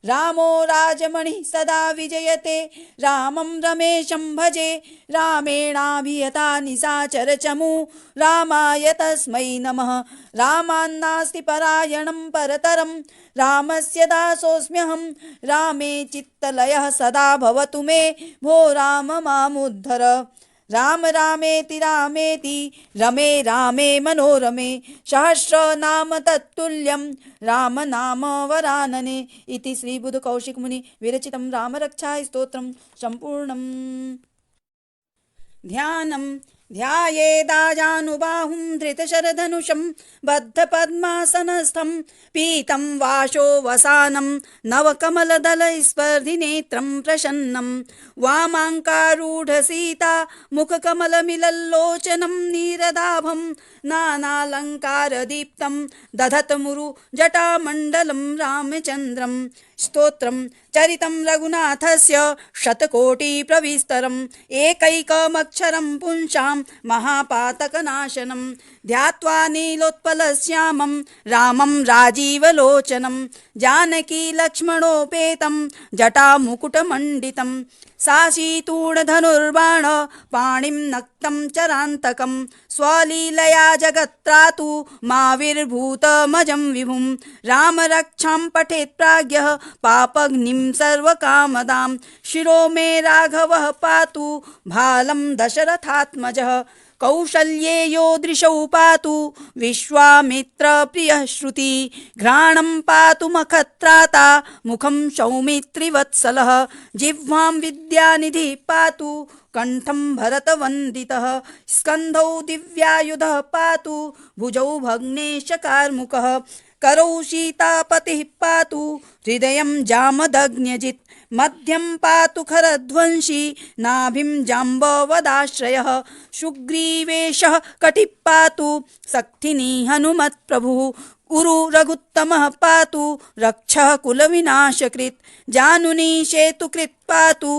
रामो राजमणिः सदा विजयते रामं रमेशं भजे रामेणाभिहता निशाचरचमू रामाय तस्मै नमः रामान्नास्ति परायणं परतरं रामस्य दासोऽस्म्यहं रामे चित्तलयः सदा भवतु मे भो राम मामुद्धर राम रामेति रामेति रमे रामे मनोरमे सहस्रनाम तत्तुल्यं राम नाम वरानने इति श्री बुद्ध कौशिक मुनि विरचितं रामरक्षा स्तोत्रं सम्पूर्णम्। ध्यानं ध्यायेदाजानुबाहुं धृतशरधनुषं बद्धपद्मासनस्थं पीतं वाशो वसानं नवकमलदलस्पर्धिनेत्रं प्रसन्नं वामाङ्कारूढसीता मुखकमलमिलल्लोचनं नीरदाभं नानालङ्कारदीप्तं दधतमुरु जटामण्डलं रामचन्द्रं स्तोत्रं चरितं रघुनाथस्य शतकोटिप्रविस्तरम् एकैकमक्षरं पुंसां महापातकनाशनं ध्यात्वा नीलोत्पलश्यामं रामं राजीवलोचनं जानकीलक्ष्मणोपेतं जटामुकुटमण्डितं साशीतूणधनुर्बाण पाणिं नक्तं चरान्तकं स्वलीलया जगत्त्रातु माविर्भूतमजं विभुं रामरक्षां पठेत् प्राज्ञः पापग्निं सर्वकामदां शिरो मे राघवः पातु भालं दशरथात्मजः कौशल्येयो दृशौ पातु विश्वामित्रप्रियः श्रुति घ्राणं पातु मखत्राता मुखं सौमित्रिवत्सलः जिह्वां विद्यानिधिः पातु कंठं भरतवन्दितः स्कन्धौ दिव्यायुधः पातु भुजौ भग्नेशकार्मुकः करौ सीतापतिः पातु हृदयं जामदग्न्यजित् मध्यं पातु खरध्वंसी नाभिं जाम्बवदाश्रयः सुग्रीवेशः कटिः पातु शक्तिनी हनुमत्प्रभुः उरु रघुत्तमः पातु रक्षः कुलविनाशकृत् जानुनी सेतुकृत् पातु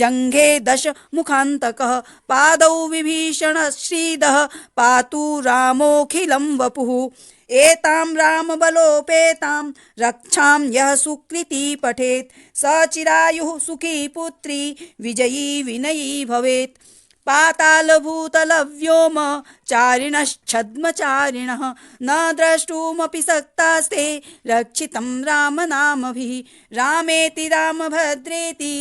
जङ्घे दशमुखान्तकः पादौ विभीषणः श्रीदः पातु रामोऽखिलं वपुः एतां रामबलोपेतां रक्षां यः सुकृती पठेत् स चिरायुः सुखी पुत्री विजयी विनयी भवेत् पातालभूतलव्योम चारिणश्छद्मचारिणः न द्रष्टुमपि शक्तास्ते रक्षितं रामनामभिः रामेति रामभद्रेति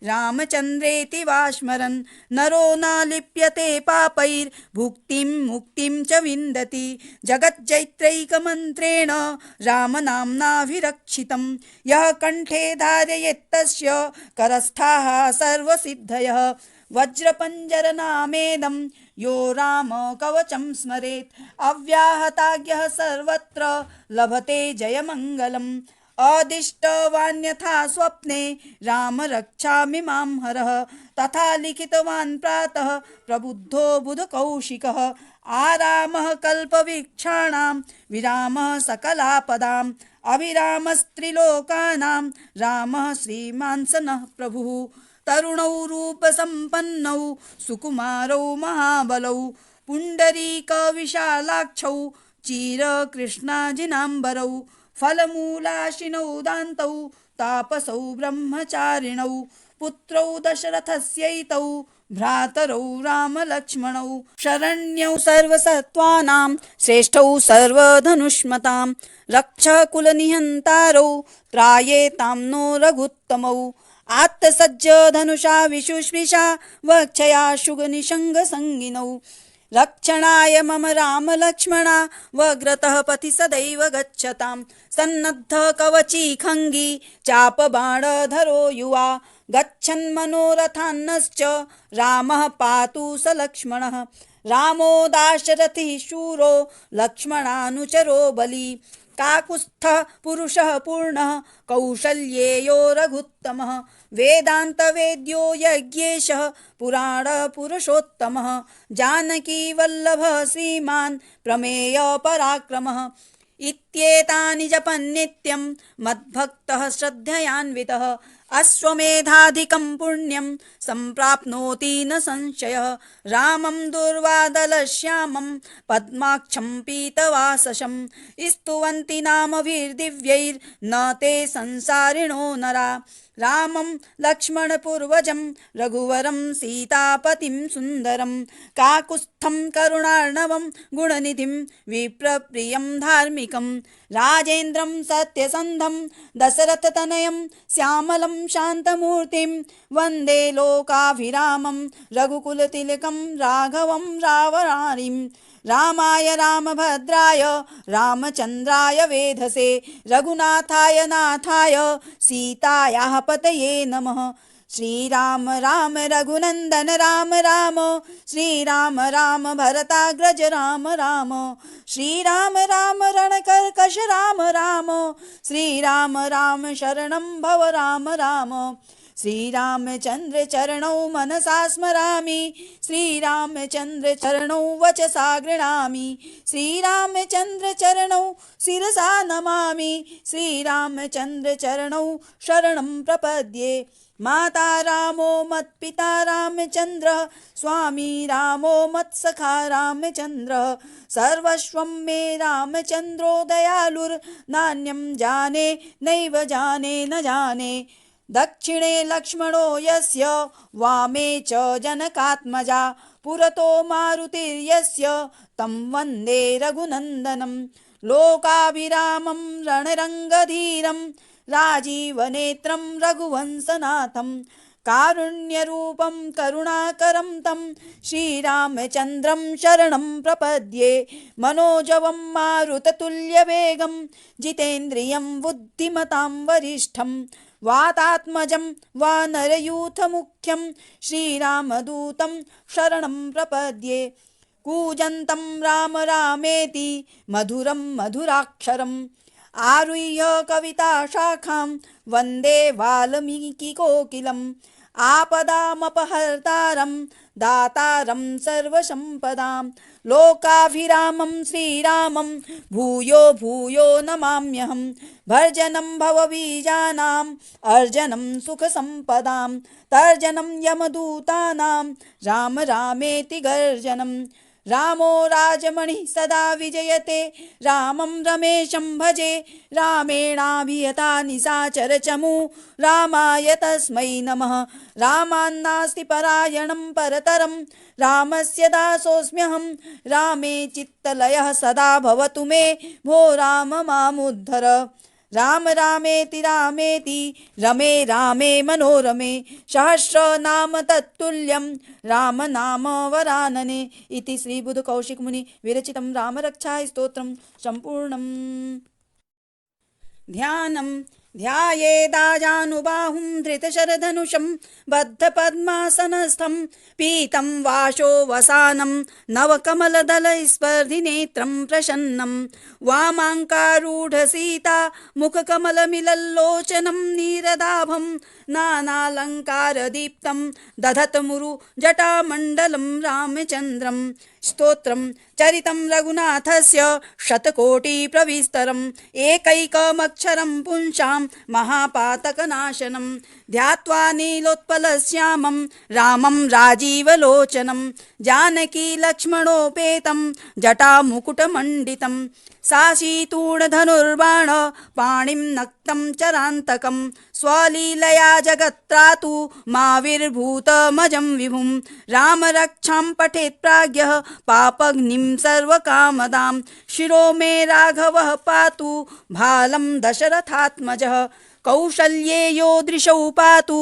रामचन्द्रेति वा स्मरन् नरो न लिप्यते पापैर्भुक्तिं मुक्तिं च विन्दति जगज्जैत्रैकमन्त्रेण रामनाम्नाभिरक्षितं यः कण्ठे धारयेत्तस्य करस्थाः सर्वसिद्धयः वज्रपञ्जरनामेदं यो राम कवचं स्मरेत् अव्याहताज्ञः सर्वत्र लभते जयमङ्गलम् अदिष्टवान्यथा स्वप्ने राम रक्षामि मां हरः तथा लिखितवान् प्रातः प्रबुद्धो बुधकौशिकः आरामः कल्पवृक्षाणां विरामः सकलापदाम् अभिरामस्त्रिलोकानां रामः श्रीमान् स नः प्रभुः तरुणौ रूपसम्पन्नौ सुकुमारौ महाबलौ पुण्डरीकविशालाक्षौ चीरकृष्णाजिनाम्बरौ फलमूलाशिनौ दान्तौ तापसौ ब्रह्मचारिणौ पुत्रौ दशरथस्यैतौ भ्रातरौ रामलक्ष्मणौ शरण्यौ सर्वसत्त्वानां श्रेष्ठौ सर्वधनुष्मतां रक्षकुलनिहन्तारौ त्रायेतां नो रघुत्तमौ आत्तसज्ज धनुषा विशुष्मिषा वक्षया शुगनिषङ्गसङ्गिनौ रक्षणाय मम राम लक्ष्मणा वग्रतः पथि सदैव गच्छतां सन्नद्ध कवची खङ्गी चापबाणधरो युवा गच्छन् मनोरथान्नश्च रामः पातु स लक्ष्मणः रामो दाशरथिः शूरो लक्ष्मणानुचरो बली काकुत्स्थः पुरुषः पूर्णः कौशल्येयो रघुत्तमः वेदान्तवेद्यो यज्ञेशः पुराणपुरुषोत्तमः जानकीवल्लभः श्रीमान् प्रमेयपराक्रमः इत्येतानि जपन्नित्यं मद्भक्तः श्रद्धयान्वितः अश्वमेधाधिकं पुण्यं सम्प्राप्नोति न संशयः रामं दुर्वादलश्यामं पद्माक्षं पीतवाससं स्तुवन्ति नामभिर्दिव्यैर्न ते संसारिणो नरा रामं लक्ष्मणपूर्वजं रघुवरं सीतापतिं सुन्दरं काकुत्स्थं करुणार्णवं गुणनिधिं विप्रप्रियं धार्मिकं राजेन्द्रं सत्यसन्धं दशरथतनयं श्यामलं शान्तमूर्तिं वन्दे लोकाभिरामं रघुकुलतिलकं राघवं रावणारिं रामाय रामभद्राय रामचन्द्राय वेधसे रघुनाथाय नाथाय सीतायाः पतये नमः श्रीराम राम रघुनन्दन राम राम श्रीराम राम भरताग्रज राम राम श्रीराम राम रणकर्कश राम राम श्रीराम राम शरणं भव राम राम श्रीरामचन्द्र चरणौ मनसा स्मरामि श्रीरामचन्द्र चरणौ वचसा गृह्णामि श्रीरामचन्द्र चरणौ शिरसा नमामि श्रीरामचन्द्र चरणौ शरणं प्रपद्ये माता रामो मत्पिता रामचन्द्रः स्वामी रामो मत्सखा रामचन्द्रः सर्वस्वं मे रामचन्द्रो दयालुर्नान्यं जाने नैव जाने न जाने दक्षिणे लक्ष्मणो यस्य वामे च जनकात्मजा पुरतो मारुतिर्यस्य तं वन्दे रघुनन्दनं लोकाभिरामं रणरङ्गधीरं राजीवनेत्रं रघुवंशनाथं कारुण्यरूपं करुणाकरं तं श्रीरामचन्द्रं शरणं प्रपद्ये मनोजवं मारुततुल्यवेगं जितेन्द्रियं बुद्धिमतां वरिष्ठं वातात्मजं वानरयूथमुख्यं श्रीरामदूतं शरणं प्रपद्ये कूजन्तं राम रामेति मधुरं मधुराक्षरम् आरुह्य कविताशाखां वन्दे वाल्मीकिकोकिलम् आपदामपहर्तारं दातारं सर्वसम्पदां लोकाभिरामं श्रीरामं भूयो भूयो नमाम्यहं भर्जनं भवबीजानाम् अर्जनं सुखसम्पदां तर्जनं यमदूतानां राम रामेति गर्जनं रामो राजमणिः सदा विजयते रामं रमेशं भजे रामेणाभियता निशाचरचमू रामाय तस्मै नमः रामान्नास्ति परायणं परतरं रामस्य दासोऽस्म्यहं रामे चित्तलयः सदा भवतु मे भो राम मामुद्धर राम रामेति रामेति रमे रामे मनोरमे सहस्रनाम तत्तुल्यं राम नाम वरानने इति श्री बुध कौशिक मुनि विरचितं रामरक्षा स्तोत्रं सम्पूर्णम् ध्यानं ध्यायेदाजानुबाहुं धृतशरधनुषं बद्धपद्मासनस्थं पीतं वाशो वसानं नवकमलदलस्पर्धिनेत्रं प्रसन्नं वामाङ्कारूढसीता मुखकमलमिलल्लोचनं नीरदाभं नानालङ्कारदीप्तं दधतमुरु जटामण्डलं रामचन्द्रं स्तोत्रं चरितं रघुनाथस्य शतकोटिप्रविस्तरम् एकैकमक्षरं पुंसां महापातकनाशनं ध्यात्वा नीलोत्पलश्यामं रामं राजीवलोचनं जानकी लक्ष्मणोपेतं जटामुकुटमण्डितं साशीतूणधनुर्बाण पाणिं नक्तं चरान्तकं स्वलीलया जगत्त्रातु माविर्भूतमजं विभुं रामरक्षां पठेत् प्राज्ञः पापग्निं सर्वकामदां शिरो मे राघवः पातु भालं दशरथात्मजः कौशल्येयो दृशौ पातु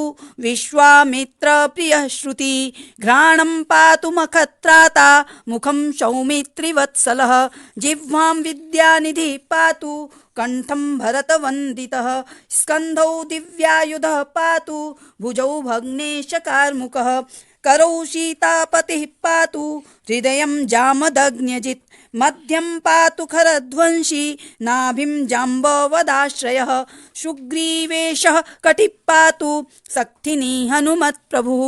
विश्वामित्रप्रियः श्रुति घ्राणं पातु मखत्राता मुखं सौमित्रिवत्सलः जिह्वां विद्यानिधिः पातु कंठं भरतवन्दितः स्कन्धौ दिव्यायुधः पातु भुजौ भग्नेशकार्मुकः करौ सीतापतिः पातु हृदयं जामदग्न्यजित् मध्यं पातु खरध्वंसी नाभिं जाम्बवदाश्रयः सुग्रीवेशः कटिः पातु सक्थिनी हनुमत्प्रभुः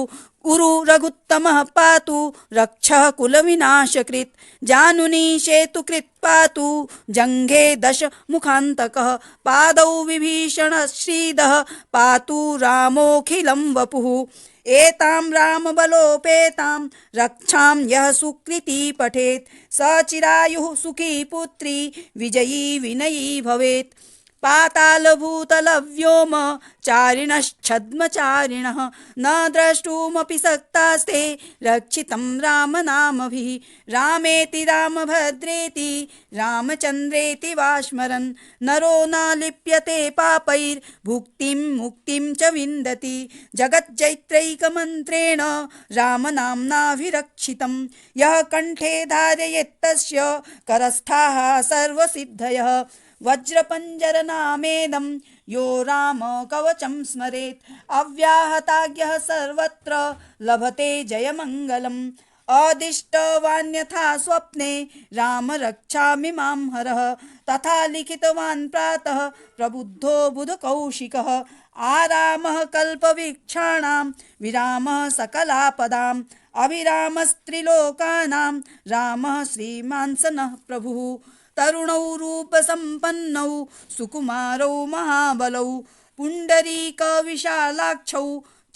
उरु रघुत्तमः पातु रक्षः कुलविनाशकृत् जानुनी सेतुकृत् पातु जङ्घे दशमुखान्तकः पादौ विभीषणश्रीदः पातु रामोऽखिलं वपुः एतां रामबलोपेतां रक्षां यः सुकृती पठेत् स चिरायुः सुखी पुत्री विजयी विनयी भवेत् पातालभूतलव्योम चारिणश्छद्मचारिणः न द्रष्टुमपि सक्तास्ते रक्षितं रामनामभिः रामेति रामभद्रेति रामचन्द्रेति वा स्मरन् नरो न लिप्यते पापैर्भुक्तिं मुक्तिं च विन्दति जगज्जैत्रैकमन्त्रेण रामनाम्नाभिरक्षितं यः कण्ठे धारयेत्तस्य करस्थाः सर्वसिद्धयः वज्रपञ्जरनामेदं यो राम कवचं स्मरेत् अव्याहताज्ञः सर्वत्र लभते जयमङ्गलम् अदिष्टवान्यथा स्वप्ने राम रक्षामि मां हरः तथा लिखितवान् प्रातः प्रबुद्धो बुधकौशिकः आरामः कल्पवीक्षाणां विरामः सकलापदाम् अभिरामस्त्रिलोकानां रामः श्रीमान् स नः प्रभुः तरुणौ रूपसम्पन्नौ सुकुमारौ महाबलौ पुण्डरीकविशालाक्षौ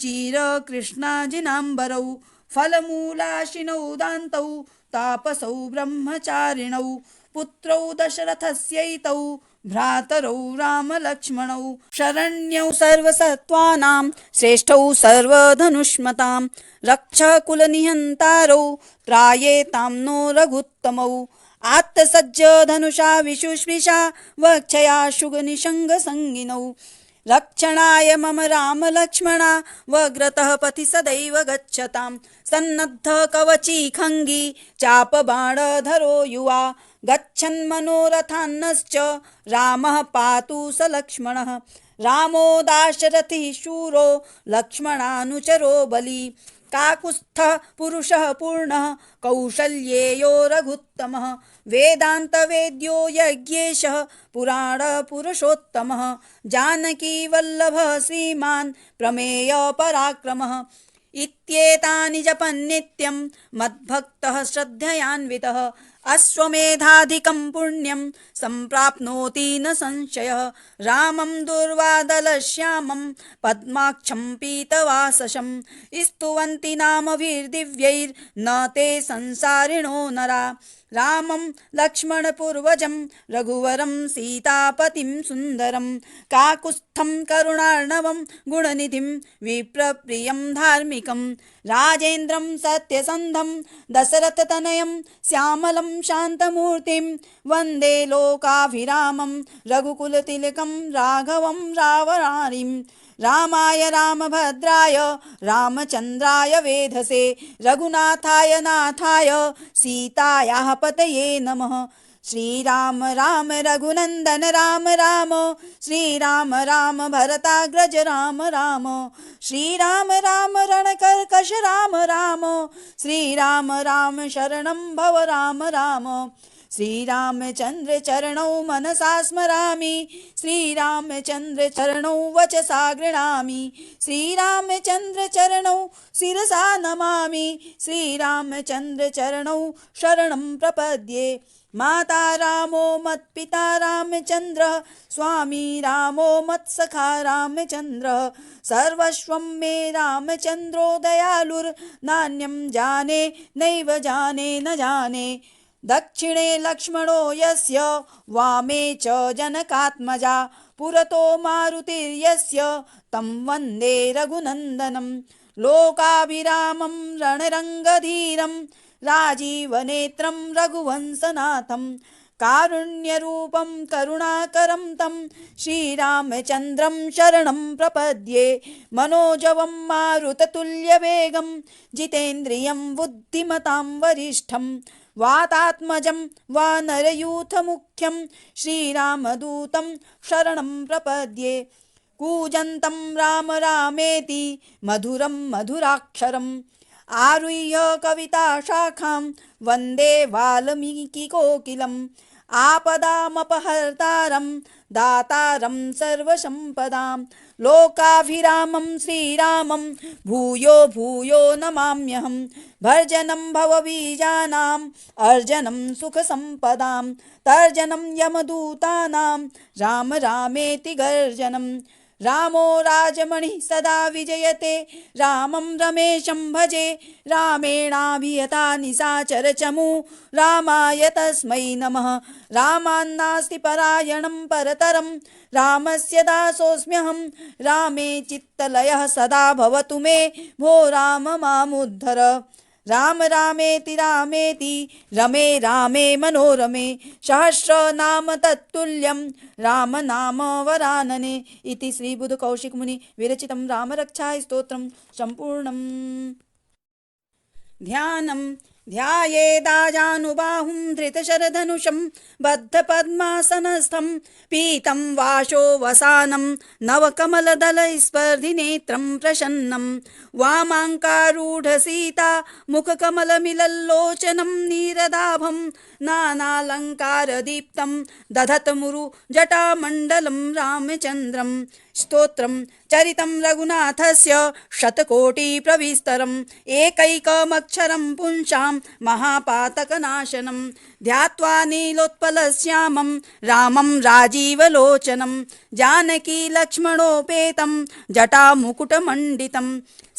चीरकृष्णाजिनाम्बरौ फलमूलाशिनौ दान्तौ तापसौ ब्रह्मचारिणौ पुत्रौ दशरथस्यैतौ भ्रातरौ रामलक्ष्मणौ शरण्यौ सर्वसत्त्वानां श्रेष्ठौ सर्वधनुष्मतां रक्षकुलनिहन्तारौ त्रायेतां नो रघुत्तमौ आत्तसज्ज धनुषा विशुष्मिषा वक्षया शुगनिषङ्गसङ्गिनौ रक्षणाय मम राम लक्ष्मणा वग्रतः पथि सदैव गच्छतां सन्नद्ध कवची खङ्गी चापबाणधरो युवा गच्छन् मनोरथान्नश्च रामः पातु स लक्ष्मणः रामो दाशरथिः शूरो लक्ष्मणानुचरो बली काकुत्स्थः पुरुषः पूर्णः कौशल्येयो रघुत्तमः वेदान्तवेद्यो यज्ञेशः पुराणपुरुषोत्तमः जानकीवल्लभः श्रीमान् प्रमेयपराक्रमः इत्येतानि जपन्नित्यं मद्भक्तः श्रद्धयान्वितः अश्वमेधाधिकं पुण्यं सम्प्राप्नोति न संशयः रामं दुर्वादलश्यामं पद्माक्षं पीतवाससं स्तुवन्ति नामभिर्दिव्यैर्न ते संसारिणो नरा रामं लक्ष्मणपूर्वजं रघुवरं सीतापतिं सुन्दरं काकुत्स्थं करुणार्णवं गुणनिधिं विप्रप्रियं धार्मिकं राजेन्द्रं सत्यसन्धं दशरथतनयं श्यामलं शान्तमूर्तिं वन्दे लोकाभिरामं रघुकुलतिलकं राघवं रावणारिं रामाय रामभद्राय रामचन्द्राय वेधसे रघुनाथाय नाथाय सीतायाः पतये नमः श्रीराम राम रघुनन्दन राम राम श्रीराम राम भरताग्रज राम राम श्रीराम राम रणकर्कश राम राम श्रीराम राम शरणं भव राम राम श्रीरामचन्द्र चरणौ मनसा स्मरामि श्रीरामचन्द्र चरणौ वचसा गृह्णामि श्रीरामचन्द्र चरणौ शिरसा नमामि श्रीरामचन्द्र चरणौ शरणं प्रपद्ये माता रामो मत्पिता रामचन्द्रः स्वामी रामो मत्सखा रामचन्द्रः सर्वस्वं मे रामचन्द्रो दयालुर्नान्यं जाने नैव जाने न जाने दक्षिणे लक्ष्मणो यस्य वामे च जनकात्मजा पुरतो मारुतिर्यस्य तं वन्दे रघुनन्दनं लोकाभिरामं रणरङ्गधीरं राजीवनेत्रं रघुवंशनाथं कारुण्यरूपं करुणाकरं तं श्रीरामचन्द्रं शरणं प्रपद्ये मनोजवं मारुततुल्यवेगं जितेन्द्रियं बुद्धिमतां वरिष्ठं वातात्मजं वानरयूथमुख्यं श्रीरामदूतं शरणं प्रपद्ये कूजन्तं राम रामेति मधुरं मधुराक्षरम् आरुह्य कविताशाखां वन्दे वाल्मीकिकोकिलम् आपदामपहर्तारं दातारं सर्वसम्पदां लोकाभिरामं श्रीरामं भूयो भूयो नमाम्यहं भर्जनं भवबीजानाम् अर्जनं सुखसम्पदां तर्जनं यमदूतानां राम रामेति गर्जनं रामो राजमणिः सदा विजयते रामं रमेशं भजे रामेणाभियता निशाचरचमू रामाय तस्मै नमः रामान्नास्ति परायणं परतरं रामस्य दासोऽस्म्यहं रामे चित्तलयः सदा भवतु मे भो राम मामुद्धर राम रामेति रामेति रमे रामे मनोरमे सहस्रनाम तत्तुल्यं राम नाम वरानने इति श्री बुधकौशिकमुनि विरचितं रामरक्षा स्तोत्रं सम्पूर्णम्। ध्यानं ध्यायेदाजानुबाहुं धृतशरधनुषं बद्धपद्मासनस्थं पीतं वाशो वसानं नवकमलदलस्पर्धिनेत्रं प्रसन्नं वामाङ्कारूढसीता मुखकमलमिलल्लोचनं नीरदाभं नानालङ्कारदीप्तं दधतमुरु जटामण्डलं रामचन्द्रं स्तोत्रं चरितं रघुनाथस्य शतकोटिप्रविस्तरम् एकैकमक्षरं पुंसां महापातकनाशनं ध्यात्वा नीलोत्पलश्यामं रामं राजीवलोचनं जानकीलक्ष्मणोपेतं जटामुकुटमण्डितं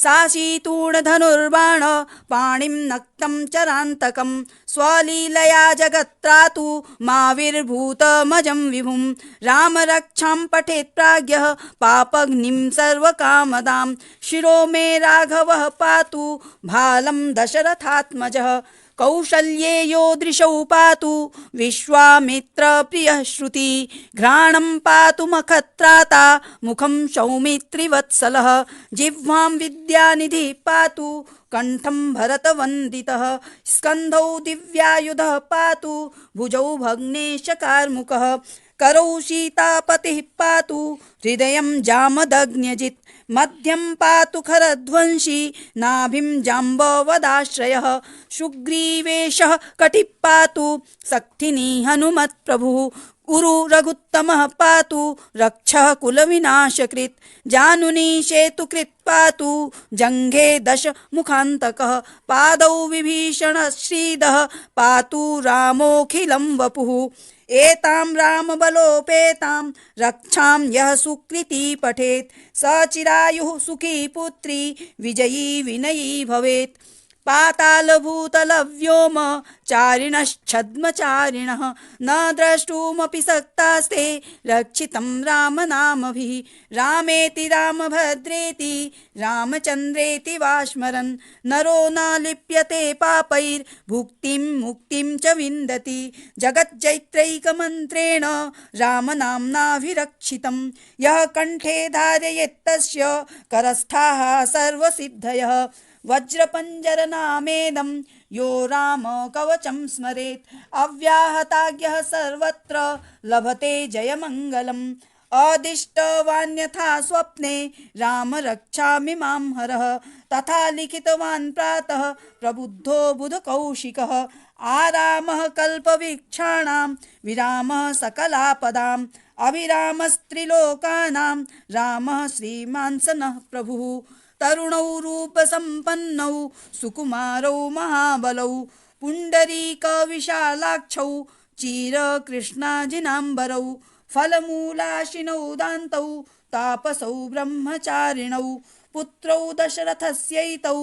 साशीतूणधनुर्बाण पाणिं नक्तं चरान्तकं स्वलीलया जगत्त्रातु माविर्भूतमजं विभुं रामरक्षां पठेत् प्राज्ञः पापग्निं सर्वकामदां शिरो मे राघवः पातु भालं दशरथात्मजः कौशल्येयो दृशौ पातु विश्वामित्रप्रियः श्रुति घ्राणं पातु मखत्राता मुखं सौमित्रिवत्सलः जिह्वां विद्यानिधिः पातु कंठं भरतवन्दितः स्कन्धौ दिव्यायुधः पातु भुजौ भग्नेशकार्मुकः करौ सीतापतिः पातु हृदयं जामदग्न्यजित् मध्यं पातु खरध्वंसी नाभिं जाम्बवदाश्रयः सुग्रीवेशः कटिः पातु सक्थिनी हनुमत्प्रभुः उरु रघुत्तमः पातु रक्षः कुलविनाशकृत् जानुनी सेतुकृत् पातु जङ्घे दशमुखान्तकः पादौ विभीषणश्रीदः पातु रामोऽखिलं वपुः एतां रामबलोपेतां रक्षां यः सुकृती पठेत् स चिरायुः सुखी पुत्री विजयी विनयी भवेत् पातालभूतलव्योम चारिणश्छद्मचारिणः न द्रष्टुमपि सक्तास्ते रक्षितं रामनामभिः रामेति रामभद्रेति रामचन्द्रेति वा स्मरन् नरो न लिप्यते पापैर्भुक्तिं मुक्तिं च विन्दति जगज्जैत्रैकमन्त्रेण रामनाम्नाभिरक्षितं यः कण्ठे धारयेत्तस्य करस्थाः सर्वसिद्धयः वज्रपञ्जरनामेदं यो राम कवचं स्मरेत् अव्याहताज्ञः सर्वत्र लभते जयमङ्गलम् अदिष्टवान्यथा स्वप्ने राम रक्षामि मां हरः तथा लिखितवान् प्रातः प्रबुद्धो बुधकौशिकः आरामः कल्पवृक्षाणां विरामः सकलापदाम् अभिरामस्त्रिलोकानां रामः श्रीमान् स नः प्रभुः तरुणौ रूपसम्पन्नौ सुकुमारौ महाबलौ पुण्डरीकविशालाक्षौ चिरकृष्णाजिनाम्बरौ फलमूलाशिनौ दान्तौ तापसौ ब्रह्मचारिणौ पुत्रौ दशरथस्यैतौ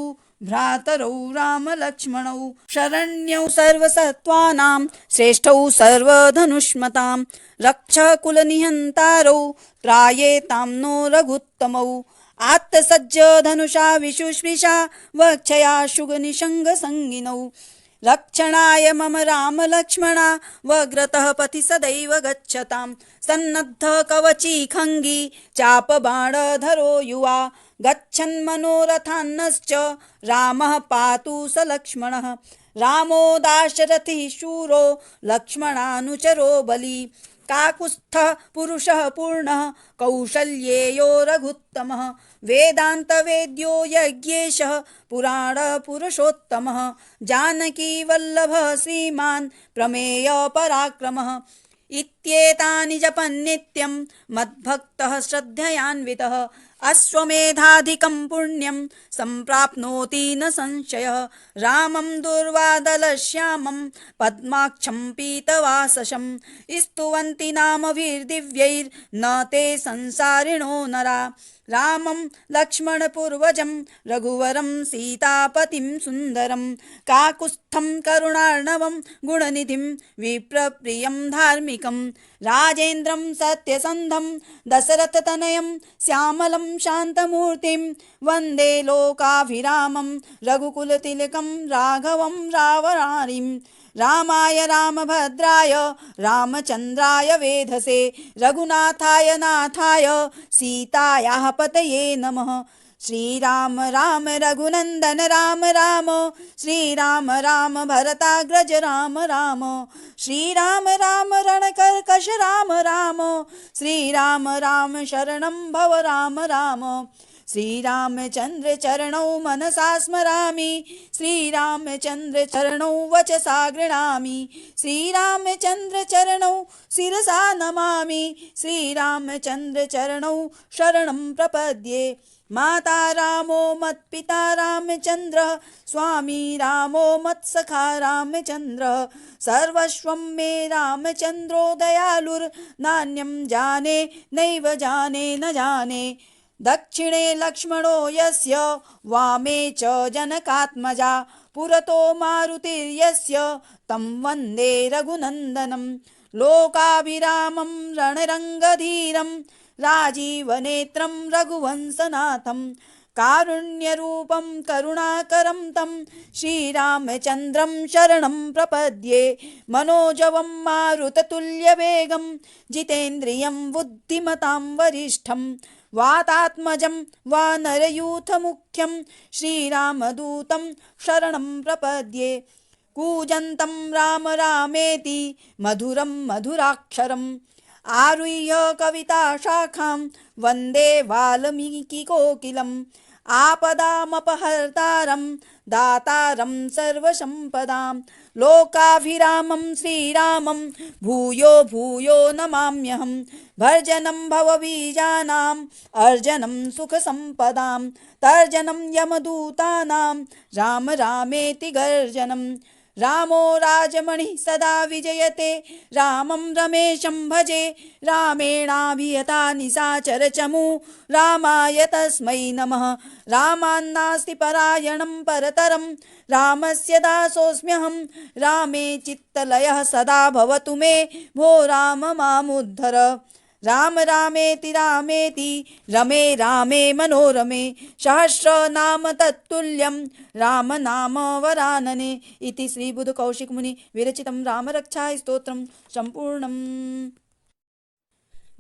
भ्रातरौ रामलक्ष्मणौ शरण्यौ सर्वसत्त्वानां श्रेष्ठौ सर्वधनुष्मतां रक्षकुलनिहन्तारौ त्रायेतां नो रघुत्तमौ आत्तसज्ज धनुषा विशुष्मिषा वक्षया शुगनिषङ्गसङ्गिनौ रक्षणाय मम राम लक्ष्मणा वग्रतः पथि सदैव गच्छतां सन्नद्ध कवची खङ्गी चापबाणधरो युवा गच्छन् मनोरथान्नश्च रामः पातु स लक्ष्मणः रामो दाशरथिः शूरो लक्ष्मणानुचरो बली काकुत्स्थः पुरुषः पूर्णः कौशल्येयो रघुत्तमः वेदान्तवेद्यो यज्ञेशः पुराणपुरुषोत्तमः जानकीवल्लभः श्रीमान् प्रमेयपराक्रमः इत्येतानि जपन्नित्यं मद्भक्तः श्रद्धयान्वितः अश्वमेधाधिकं पुण्यं सम्प्राप्नोति न संशयः रामं दुर्वादलश्यामं पद्माक्षं पीतवाससं स्तुवन्ति नामभिर्दिव्यैर्न ते संसारिणो नरा रामं लक्ष्मणपूर्वजं रघुवरं सीतापतिं सुन्दरं काकुत्स्थं करुणार्णवं गुणनिधिं विप्रप्रियं धार्मिकं राजेन्द्रं सत्यसन्धं दशरथतनयं श्यामलं शान्तमूर्तिं वन्दे लोकाभिरामं रघुकुलतिलकं राघवं रावणारिं रामाय रामभद्राय रामचन्द्राय वेधसे रघुनाथाय नाथाय सीतायाः पतये नमः श्रीराम राम रघुनन्दन राम राम श्रीराम राम भरताग्रज राम राम श्रीराम राम रणकर्कश राम राम श्रीराम राम शरणं भव राम राम श्रीरामचन्द्र चरणौ मनसा स्मरामि श्रीरामचन्द्र चरणौ वचसा गृह्णामि श्रीरामचन्द्र चरणौ शिरसा नमामि श्रीरामचन्द्र चरणौ शरणं प्रपद्ये माता रामो मत्पिता रामचन्द्रः स्वामी रामो मत्सखा रामचन्द्रः सर्वस्वं मे रामचन्द्रो दयालुर्नान्यं जाने नैव जाने न जाने दक्षिणे लक्ष्मणो यस्य वामे च जनकात्मजा पुरतो मारुतिर्यस्य तं वन्दे रघुनन्दनं लोकाभिरामं रणरङ्गधीरं राजीवनेत्रं रघुवंशनाथं कारुण्यरूपं करुणाकरं तं श्रीरामचन्द्रं शरणं प्रपद्ये मनोजवं मारुततुल्यवेगं जितेन्द्रियं बुद्धिमतां वरिष्ठं वातात्मजं वानरयूथमुख्यं श्रीरामदूतं शरणं प्रपद्ये कूजन्तं राम रामेति मधुरं मधुराक्षरम् आरुह्य कविताशाखां वन्दे वाल्मीकिकोकिलम् आपदामपहर्तारं दातारं सर्वसम्पदां लोकाभिरामं श्रीरामं भूयो भूयो नमाम्यहं भर्जनं भवबीजानाम् अर्जनं सुखसम्पदां तर्जनं यमदूतानां राम रामेति गर्जनं रामो राजमणिः सदा विजयते रामं रमेशं भजे रामेणाभियता निशाचरचमू रामाय तस्मै नमः रामान्नास्ति परायणं परतरं रामस्य दासोऽस्म्यहं रामे चित्तलयः सदा भवतु मे भो राम मामुद्धर राम रामेति रामेति रमे रामे मनोरमे सहस्रनाम तत्तुल्यं राम नाम वरानने इति श्री बुध कौशिक मुनि विरचितं रामरक्षा स्तोत्रं सम्पूर्णम्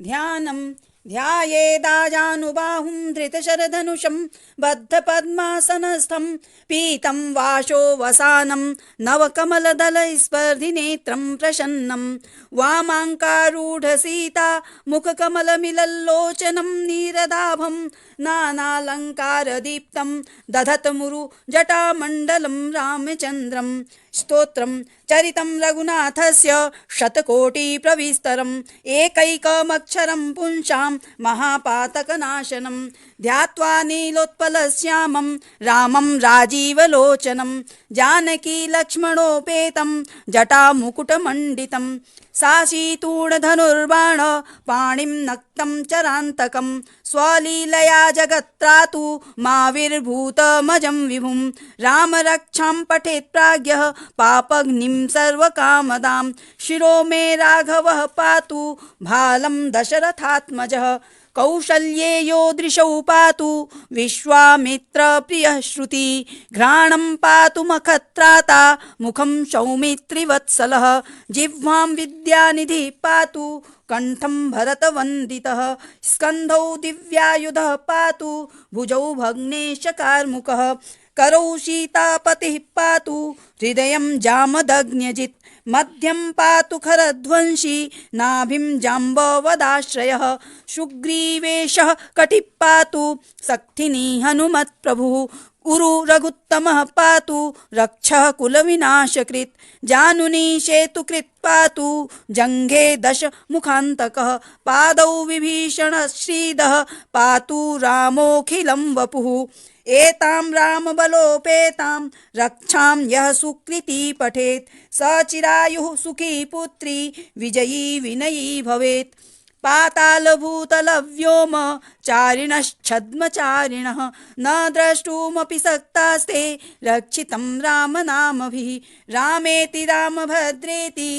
ध्यानं ध्यायेदाजानुबाहुं धृतशरधनुषं बद्धपद्मासनस्थं पीतं वाशो वसानं नवकमलदलस्पर्धिनेत्रं प्रसन्नं वामाङ्कारूढसीता मुखकमलमिलल्लोचनं नीरदाभं नानालङ्कारदीप्तं दधतमुरु जटामण्डलं रामचन्द्रं स्तोत्रं चरितं रघुनाथस्य शतकोटिप्रविस्तरम् एकैकमक्षरं पुंसां महापातकनाशनं ध्यात्वा नीलोत्पलश्यामं रामं राजीवलोचनं जानकीलक्ष्मणोपेतं जटामुकुटमण्डितं साशीतूणधनुर्बाण पाणिं नक्तं चरान्तकं स्वलीलया जगत्त्रातु माविर्भूतमजं विभुं रामरक्षां पठेत् प्राज्ञः पापग्निं सर्वकामदां शिरो मे राघवः पातु भालं दशरथात्मजः कौशल्येयो दृशौ पातु विश्वामित्रप्रियः श्रुति घ्राणं पातु मखत्राता मुखं सौमित्रिवत्सलः जिह्वां विद्यानिधिः पातु कंठं भरतवन्दितः स्कन्धौ दिव्यायुधः पातु भुजौ भग्नेशकार्मुकः करौ सीतापतिः पातु हृदयं जामदग्न्यजित् मध्यं पातु खरध्वंसी नाभिं जाम्बवदाश्रयः सुग्रीवेशः कटिः पातु सक्थिनी हनुमत्प्रभुः उरु रघुत्तमः पातु रक्षः कुलविनाशकृत् जानुनी सेतुकृत् पातु जङ्घे दशमुखान्तकः पादौ विभीषणश्रीदः पातु रामोऽखिलं वपुः एतां रामबलोपेतां रक्षां यः सुकृती पठेत् स चिरायुः सुखी पुत्री विजयी विनयी भवेत् पातालभूतलव्योम चारिणश्छद्मचारिणः न द्रष्टुमपि सक्तास्ते रक्षितं रामनामभिः रामेति रामभद्रेति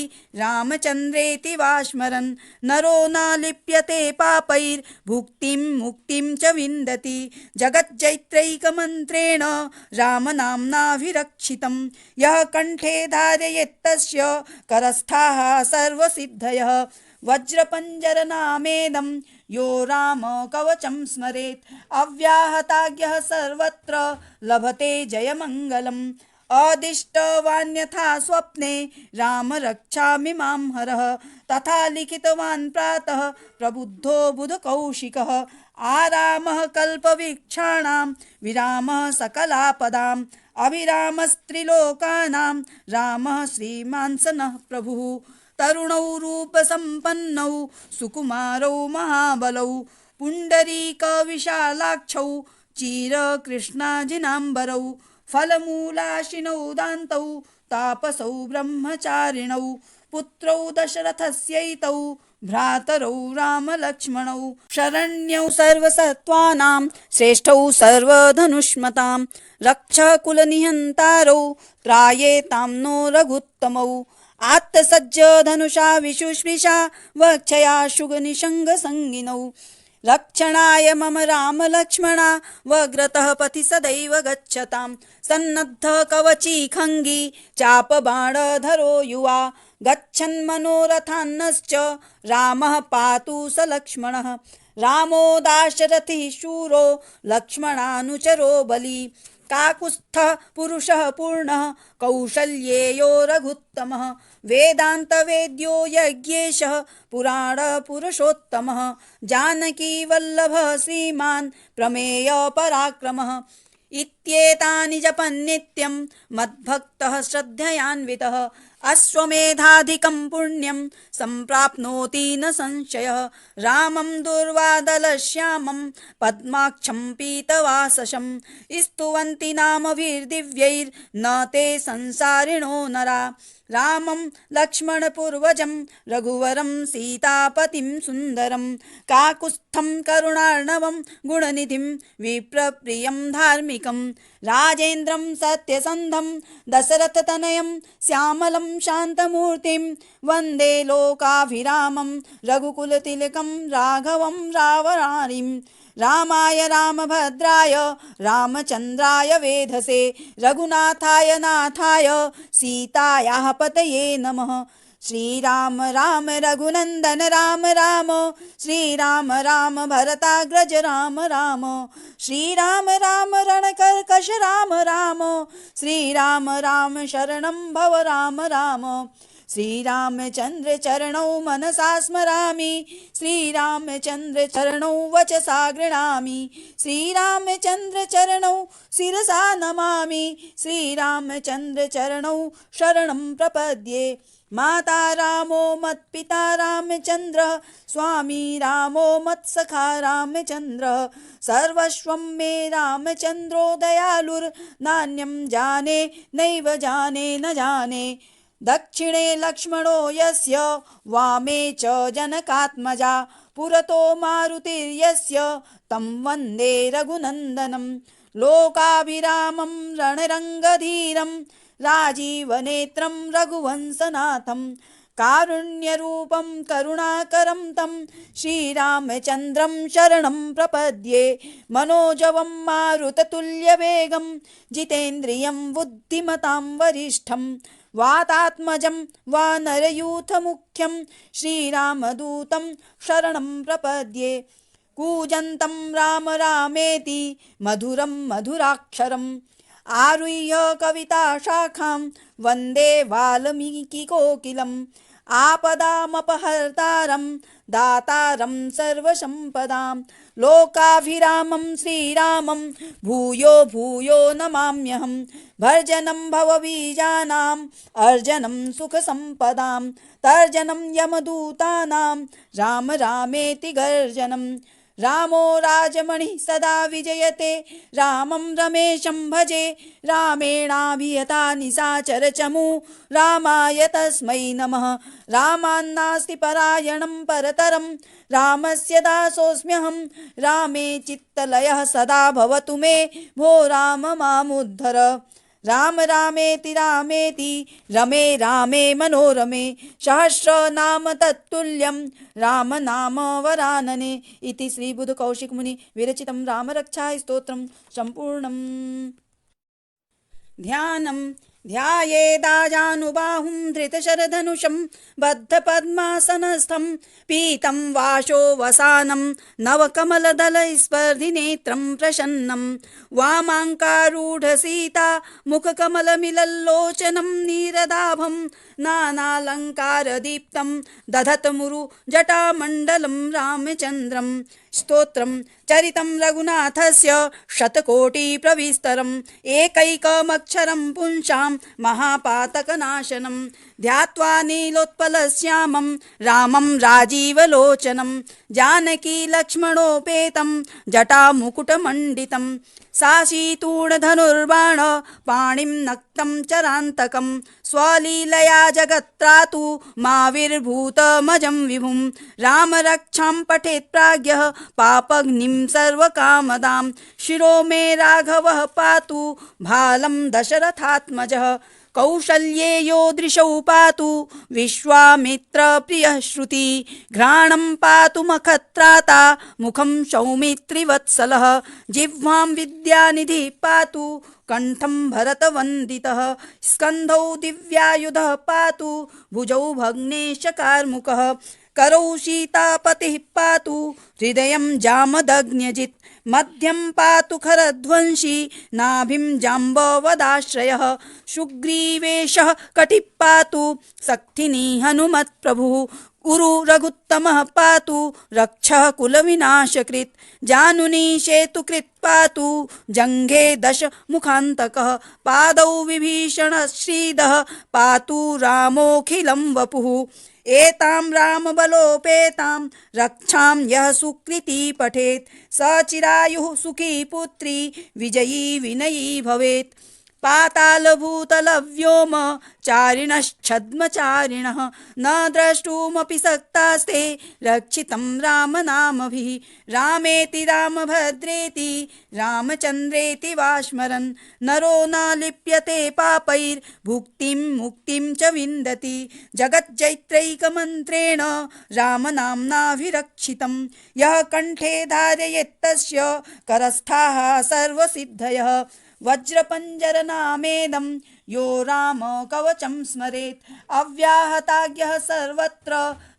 रामचन्द्रेति वा स्मरन् नरो न लिप्यते पापैर्भुक्तिं मुक्तिं च विन्दति जगज्जैत्रैकमन्त्रेण रामनाम्नाभिरक्षितं यः कण्ठे धारयेत्तस्य करस्थाः सर्वसिद्धयः वज्रपञ्जरनामेदं यो राम कवचं स्मरेत् अव्याहताज्ञः सर्वत्र लभते जयमङ्गलम् अदिष्टवान्यथा स्वप्ने राम रक्षामि मां हरः तथा लिखितवान् प्रातः प्रबुद्धो बुधकौशिकः आरामः कल्पवीक्षाणां विरामः सकलापदाम् अभिरामस्त्रिलोकानां रामः श्रीमान् स नः प्रभुः तरुणौ रूपसम्पन्नौ सुकुमारौ महाबलौ पुण्डरीकविशालाक्षौ चिरकृष्णाजिनाम्बरौ फलमूलाशिनौ दान्तौ तापसौ ब्रह्मचारिणौ पुत्रौ दशरथस्यैतौ भ्रातरौ रामलक्ष्मणौ शरण्यौ सर्वसत्त्वानां श्रेष्ठौ सर्वधनुष्मतां रक्षकुलनिहन्तारौ त्रायेतां नो रघुत्तमौ आत्तसज्ज धनुषा विशुष्मिषा वक्षया शुगनिषङ्गसङ्गिनौ रक्षणाय मम राम लक्ष्मणा वग्रतः पथि सदैव गच्छतां सन्नद्ध कवची खङ्गी चापबाणधरो युवा गच्छन् मनोरथान्नश्च रामः पातु स लक्ष्मणः रामो दाशरथिः शूरो लक्ष्मणानुचरो बली काकुत्स्थः पुरुषः पूर्णः कौशल्येयो रघुत्तमः वेदान्तवेद्यो यज्ञेशः पुराणपुरुषोत्तमः जानकीवल्लभः श्रीमान् प्रमेयपराक्रमः इत्येतानि जपन्नित्यं मद्भक्तः श्रद्धयान्वितः अश्वमेधाधिकं पुण्यं सम्प्राप्नोति न संशयः रामं दुर्वादलश्यामं पद्माक्षं पीतवाससं स्तुवन्ति नामभिर्दिव्यैर्न ते संसारिणो नरा रामं लक्ष्मणपूर्वजं रघुवरं सीतापतिं सुन्दरं काकुत्स्थं करुणार्णवं गुणनिधिं विप्रप्रियं धार्मिकं राजेन्द्रं सत्यसन्धं दशरथतनयं श्यामलं शान्तमूर्तिं वन्दे लोकाभिरामं रघुकुलतिलकं राघवं रावणारिं रामाय रामभद्राय रामचन्द्राय वेधसे रघुनाथाय नाथाय सीतायाः पतये नमः श्रीराम राम रघुनन्दन राम राम श्रीराम राम भरताग्रज राम राम श्रीराम राम रणकर्कश राम राम श्रीराम राम शरणं भव राम राम श्रीरामचन्द्र चरणौ मनसा स्मरामि श्रीरामचन्द्र चरणौ वचसा गृह्णामि श्रीरामचन्द्र चरणौ शिरसा नमामि श्रीरामचन्द्र चरणौ शरणं प्रपद्ये माता रामो मत्पिता रामचन्द्रः स्वामी रामो मत्सखा रामचन्द्रः सर्वस्वं मे रामचन्द्रो दयालुर्नान्यं जाने नैव जाने न जाने दक्षिणे लक्ष्मणो यस्य वामे च जनकात्मजा पुरतो मारुतिर्यस्य तं वन्दे रघुनन्दनं लोकाभिरामं रणरङ्गधीरं राजीवनेत्रं रघुवंशनाथं कारुण्यरूपं करुणाकरं तं श्रीरामचन्द्रं शरणं प्रपद्ये मनोजवं मारुततुल्यवेगं जितेन्द्रियं बुद्धिमतां वरिष्ठं वातात्मजं वानरयूथमुख्यं श्रीरामदूतं शरणं प्रपद्ये कूजन्तं राम रामेति मधुरं मधुराक्षरम् आरुह्य कविताशाखां वन्दे वाल्मीकिकोकिलम् आपदामपहर्तारं दातारं सर्वसम्पदां लोकाभिरामं श्रीरामं भूयो भूयो नमाम्यहं भर्जनं भवबीजानाम् अर्जनं सुखसम्पदां तर्जनं यमदूतानां राम रामेति गर्जनं रामो राजमणिः सदा विजयते रामं रमेशं भजे रामेणाभियता निशाचरचमू रामाय तस्मै नमः रामान्नास्ति परायणं परतरं रामस्य दासोऽस्म्यहं रामे चित्तलयः सदा भवतु मे भो राम मामुद्धर राम रामेति रामेति रमे रामे मनोरमे सहस्रनाम तत्तुल्यं राम नाम वरानने इति श्री बुद्ध कौशिक मुनि विरचितं रामरक्षा स्तोत्रं सम्पूर्णम्। ध्यानं ध्यायेदाजानुबाहुं धृतशरधनुषं बद्धपद्मासनस्थं पीतं वाशो वसानं नवकमलदलस्पर्धिनेत्रं प्रसन्नं वामाङ्कारूढसीता मुखकमलमिलल्लोचनं नीरदाभं नानालङ्कारदीप्तं दधतमुरु जटामण्डलं रामचन्द्रं स्तोत्रं चरितं रघुनाथस्य शतकोटिप्रविस्तरम् एकैकमक्षरं पुंसां महापातकनाशनं ध्यात्वा नीलोत्पलश्यामं रामं राजीवलोचनं जानकीलक्ष्मणोपेतं जटामुकुटमण्डितं साशीतूणधनुर्बाण पाणिं नक्तं चरान्तकं स्वलीलया जगत्त्रातु माविर्भूतमजं विभुं रामरक्षां पठेत् प्राज्ञः पापग्निं सर्वकामदां शिरो मे राघवः पातु भालं दशरथात्मजः कौशल्येयो दृशौ पातु विश्वामित्रप्रियः श्रुति घ्राणं पातु मखत्राता मुखं सौमित्रिवत्सलः जिह्वां विद्यानिधिः पातु कंठं भरतवन्दितः स्कन्धौ दिव्यायुधः पातु भुजौ भग्नेशकार्मुकः करौ सीतापतिः पातु हृदयं जामदग्न्यजित् मध्यं पातु खरध्वंसी नाभिं जाम्बवदाश्रयः सुग्रीवेशः कटिः पातु सक्थिनी हनुमत्प्रभुः उरु रघुत्तमः पातु रक्षः कुलविनाशकृत् जानुनी सेतुकृत् पातु जङ्घे दशमुखान्तकः पादौ विभीषणश्रीदः पातु रामोऽखिलं वपुः एतां रामबलोपेतां रक्षां यः सुकृती पठेत् स चिरायुः सुखी पुत्री विजयी विनयी भवेत् पातालभूतलव्योम चारिणश्छद्मचारिणः न द्रष्टुमपि सक्तास्ते रक्षितं रामनामभिः रामेति रामभद्रेति रामचन्द्रेति वा स्मरन् नरो न लिप्यते पापैर्भुक्तिं मुक्तिं च विन्दति जगज्जैत्रैकमन्त्रेण रामनाम्नाभिरक्षितं यः कण्ठे धारयेत्तस्य करस्थाः सर्वसिद्धयः वज्रपञ्जरनामेदं यो राम कवचं स्मरेत् अव्याहताज्ञः सर्वत्र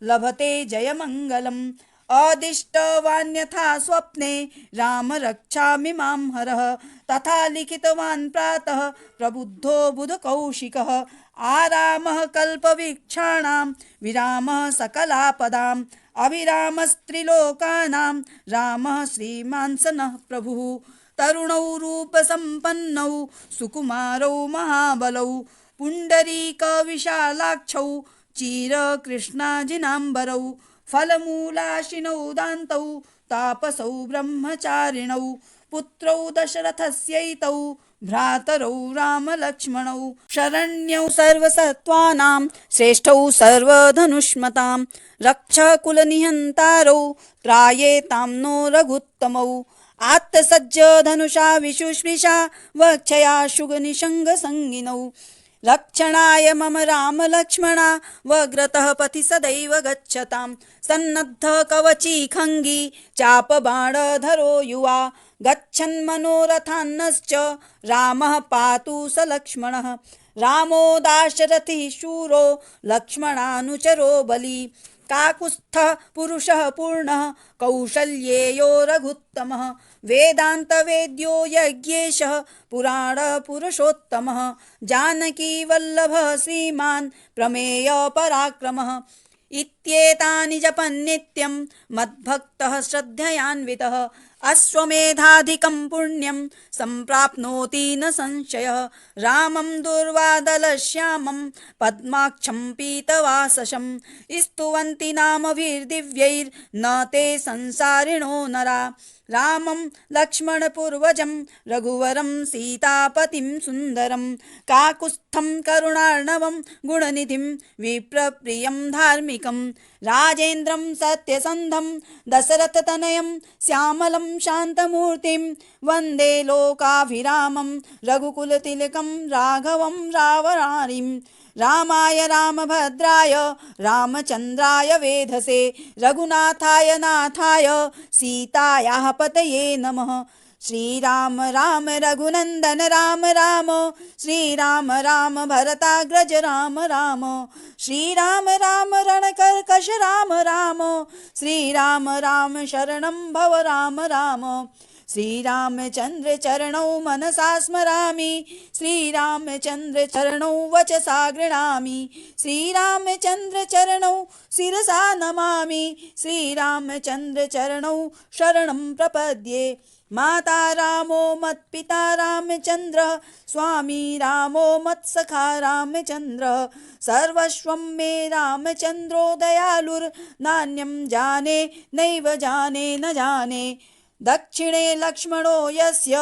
लभते जयमङ्गलम् अदिष्टवान्यथा स्वप्ने राम रक्षामि मां हरः तथा लिखितवान् प्रातः प्रबुद्धो बुधकौशिकः आरामः कल्पवीक्षाणां विरामः सकलापदाम् अभिरामस्त्रिलोकानां रामः श्रीमान् स नः प्रभुः तरुणौ रूपसम्पन्नौ सुकुमारौ महाबलौ पुण्डरीकविशालाक्षौ चिरकृष्णाजिनाम्बरौ फलमूलाशिनौ दान्तौ तापसौ ब्रह्मचारिणौ पुत्रौ दशरथस्यैतौ भ्रातरौ रामलक्ष्मणौ शरण्यौ सर्वसत्त्वानां श्रेष्ठौ सर्वधनुष्मतां रक्षकुलनिहन्तारौ त्रायेतां नो रघुत्तमौ आत्तसज्ज धनुषा विशुष्मिषा वक्षया शुगनिषङ्गसङ्गिनौ रक्षणाय मम राम लक्ष्मणा वग्रतः पथि सदैव गच्छतां सन्नद्धः कवची खङ्गी चापबाणधरो युवा गच्छन् मनोरथान्नश्च रामः पातु स लक्ष्मणः रामो दाशरथिः शूरो लक्ष्मणानुचरो बली काकुत्स्थः पुरुषः पूर्णः कौशल्येयो रघुत्तमः वेदान्तवेद्यो यज्ञेशः पुराणपुरुषोत्तमः जानकीवल्लभः श्रीमान् प्रमेयपराक्रमः इत्येतानि जपन्नित्यं मद्भक्तः श्रद्धयान्वितः अश्वमेधाधिकं पुण्यं सम्प्राप्नोति न संशयः रामं दुर्वादलश्यामं पद्माक्षं पीतवाससं स्तुवन्ति नामभिर्दिव्यैर्न ते संसारिणो नरा रामं लक्ष्मणपूर्वजं रघुवरं सीतापतिं सुन्दरं काकुत्स्थं करुणार्णवं गुणनिधिं विप्रप्रियं धार्मिकं राजेन्द्रं सत्यसन्धं दशरथतनयं श्यामलं शान्तमूर्तिं वन्दे लोकाभिरामं रघुकुलतिलकं राघवं रावणारिं रामाय रामभद्राय रामचन्द्राय वेधसे रघुनाथाय नाथाय सीतायाः पतये नमः श्रीराम राम रघुनन्दन राम राम श्रीराम राम भरताग्रज राम राम श्रीराम राम रणकर्कश राम राम श्रीराम राम शरणं भव राम राम श्रीरामचन्द्र चरणौ मनसा स्मरामि श्रीरामचन्द्र चरणौ वचसा गृह्णामि श्रीरामचन्द्र चरणौ शिरसा नमामि श्रीरामचन्द्र चरणौ शरणं प्रपद्ये माता रामो मत्पिता रामचन्द्रः स्वामी रामो मत्सखा रामचन्द्रः सर्वस्वं मे रामचन्द्रो दयालुर्नान्यं जाने नैव जाने न जाने दक्षिणे लक्ष्मणो यस्य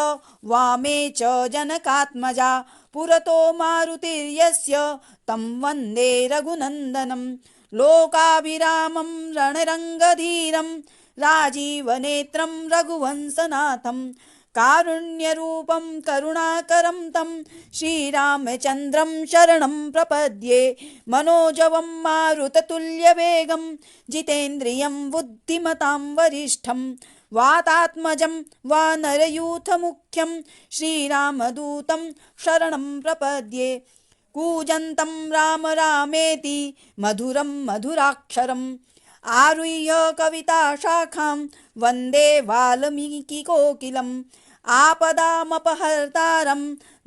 वामे च जनकात्मजा पुरतो मारुतिर्यस्य तं वन्दे रघुनन्दनं लोकाभिरामं रणरङ्गधीरं राजीवनेत्रं रघुवंशनाथं कारुण्यरूपं करुणाकरं तं श्रीरामचन्द्रं शरणं प्रपद्ये मनोजवं मारुततुल्यवेगं जितेन्द्रियं बुद्धिमतां वरिष्ठं वातात्मजं वानरयूथमुख्यं श्रीरामदूतं शरणं प्रपद्ये कूजन्तं राम रामेति मधुरं मधुराक्षरम् आरुह्य कविताशाखां वन्दे वाल्मीकिकोकिलम् आपदामपहर्तारं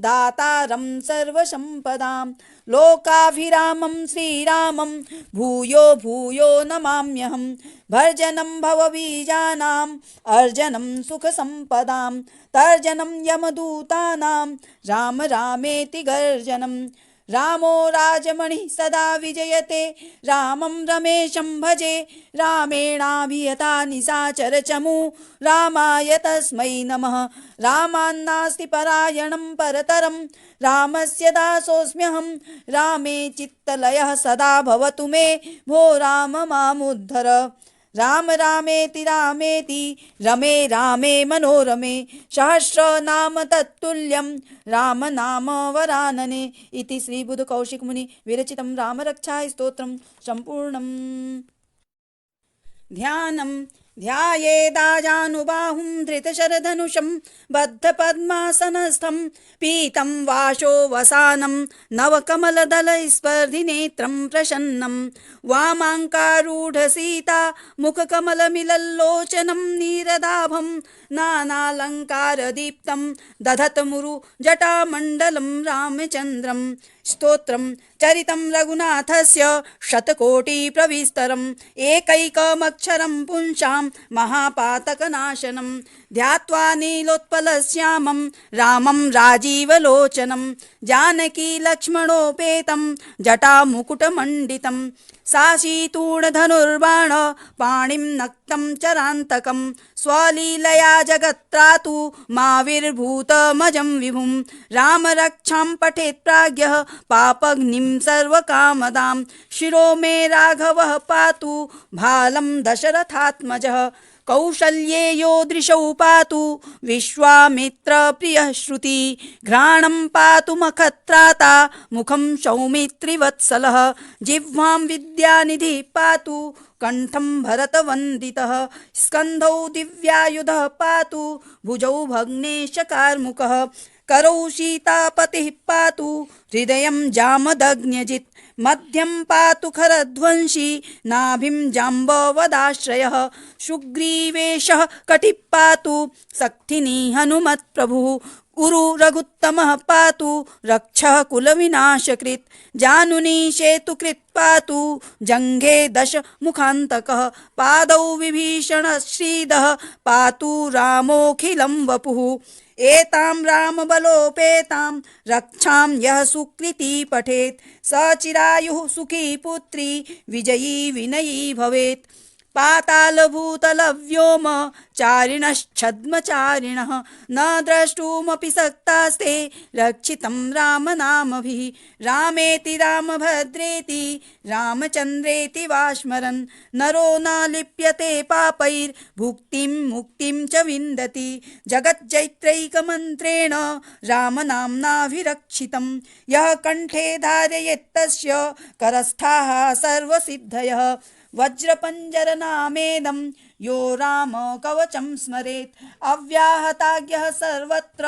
दातारं सर्वसम्पदां लोकाभिरामं श्रीरामं भूयो भूयो नमाम्यहं भर्जनं भवबीजानाम् अर्जनं सुखसम्पदां तर्जनं यमदूतानां राम रामेति गर्जनं रामो राजमणिः सदा विजयते रामं रमेशं भजे रामेणाभियता निशाचरचमू रामाय तस्मै नमः रामान्नास्ति परायणं परतरं रामस्य दासोऽस्म्यहं रामे चित्तलयः सदा भवतु मे भो राम मामुद्धर राम रामेति रामेति रमे रामे मनोरमे सहस्रनाम तत्तुल्यं राम नाम वरानने इति श्री बुद्ध कौशिक मुनि विरचितं रामरक्षा स्तोत्रं सम्पूर्णम् ध्यानं ध्यायेदाजानुबाहुं धृतशरधनुषं बद्धपद्मासनस्थं पीतं वाशो वसानं नवकमलदलस्पर्धिनेत्रं प्रसन्नं वामाङ्कारूढसीता मुखकमलमिलल्लोचनं नीरदाभं नानालङ्कारदीप्तं दधतमुरु जटामण्डलं रामचन्द्रं स्तोत्रं चरितं रघुनाथस्य शतकोटिप्रविस्तरम् एकैकमक्षरं पुंसां महापातकनाशनं ध्यात्वा नीलोत्पलश्यामं रामं राजीवलोचनं जानकी लक्ष्मणोपेतं जटामुकुटमण्डितं साशीतूणधनुर्बाण पाणिं नक्तं चरान्तकं स्वलीलया जगत्त्रातु माविर्भूतमजं विभुं रामरक्षां पठेत् प्राज्ञः पापग्निं सर्वकामदां शिरो मे राघवः पातु भालं दशरथात्मजः कौशल्येयो दृशौ पातु विश्वामित्रप्रियः श्रुति घ्राणं पातु मखत्राता मुखं सौमित्रिवत्सलः जिह्वां विद्यानिधिः पातु कंठं भरतवन्दितः स्कन्धौ दिव्यायुधः पातु भुजौ भग्नेशकार्मुकः करौ सीतापतिः पातु हृदयं जामदग्न्यजित् मध्यं पातु खरध्वंसी नाभिं जाम्बवदाश्रयः सुग्रीवेशः कटिः पातु सक्थिनी हनुमत्प्रभुः उरु रघुत्तमः पातु रक्षः कुलविनाशकृत् जानुनी सेतुकृत् पातु जङ्घे दशमुखान्तकः पादौ विभीषणश्रीदः पातु रामोऽखिलं वपुः एतां रामबलोपेतां रक्षां यः सुकृती पठेत् स चिरायुः सुखी पुत्री विजयी विनयी भवेत् पातालभूतलव्योम चारिणश्छद्मचारिणः न द्रष्टुमपि सक्तास्ते रक्षितं रामनामभिः रामेति रामभद्रेति रामचन्द्रेति वा स्मरन् नरो न लिप्यते पापैर्भुक्तिं मुक्तिं च विन्दति जगज्जैत्रैकमन्त्रेण रामनाम्नाभिरक्षितं यः कण्ठे धारयेत्तस्य करस्थाः सर्वसिद्धयः वज्रपञ्जरनामेदं यो राम कवचं स्मरेत् अव्याहताज्ञः सर्वत्र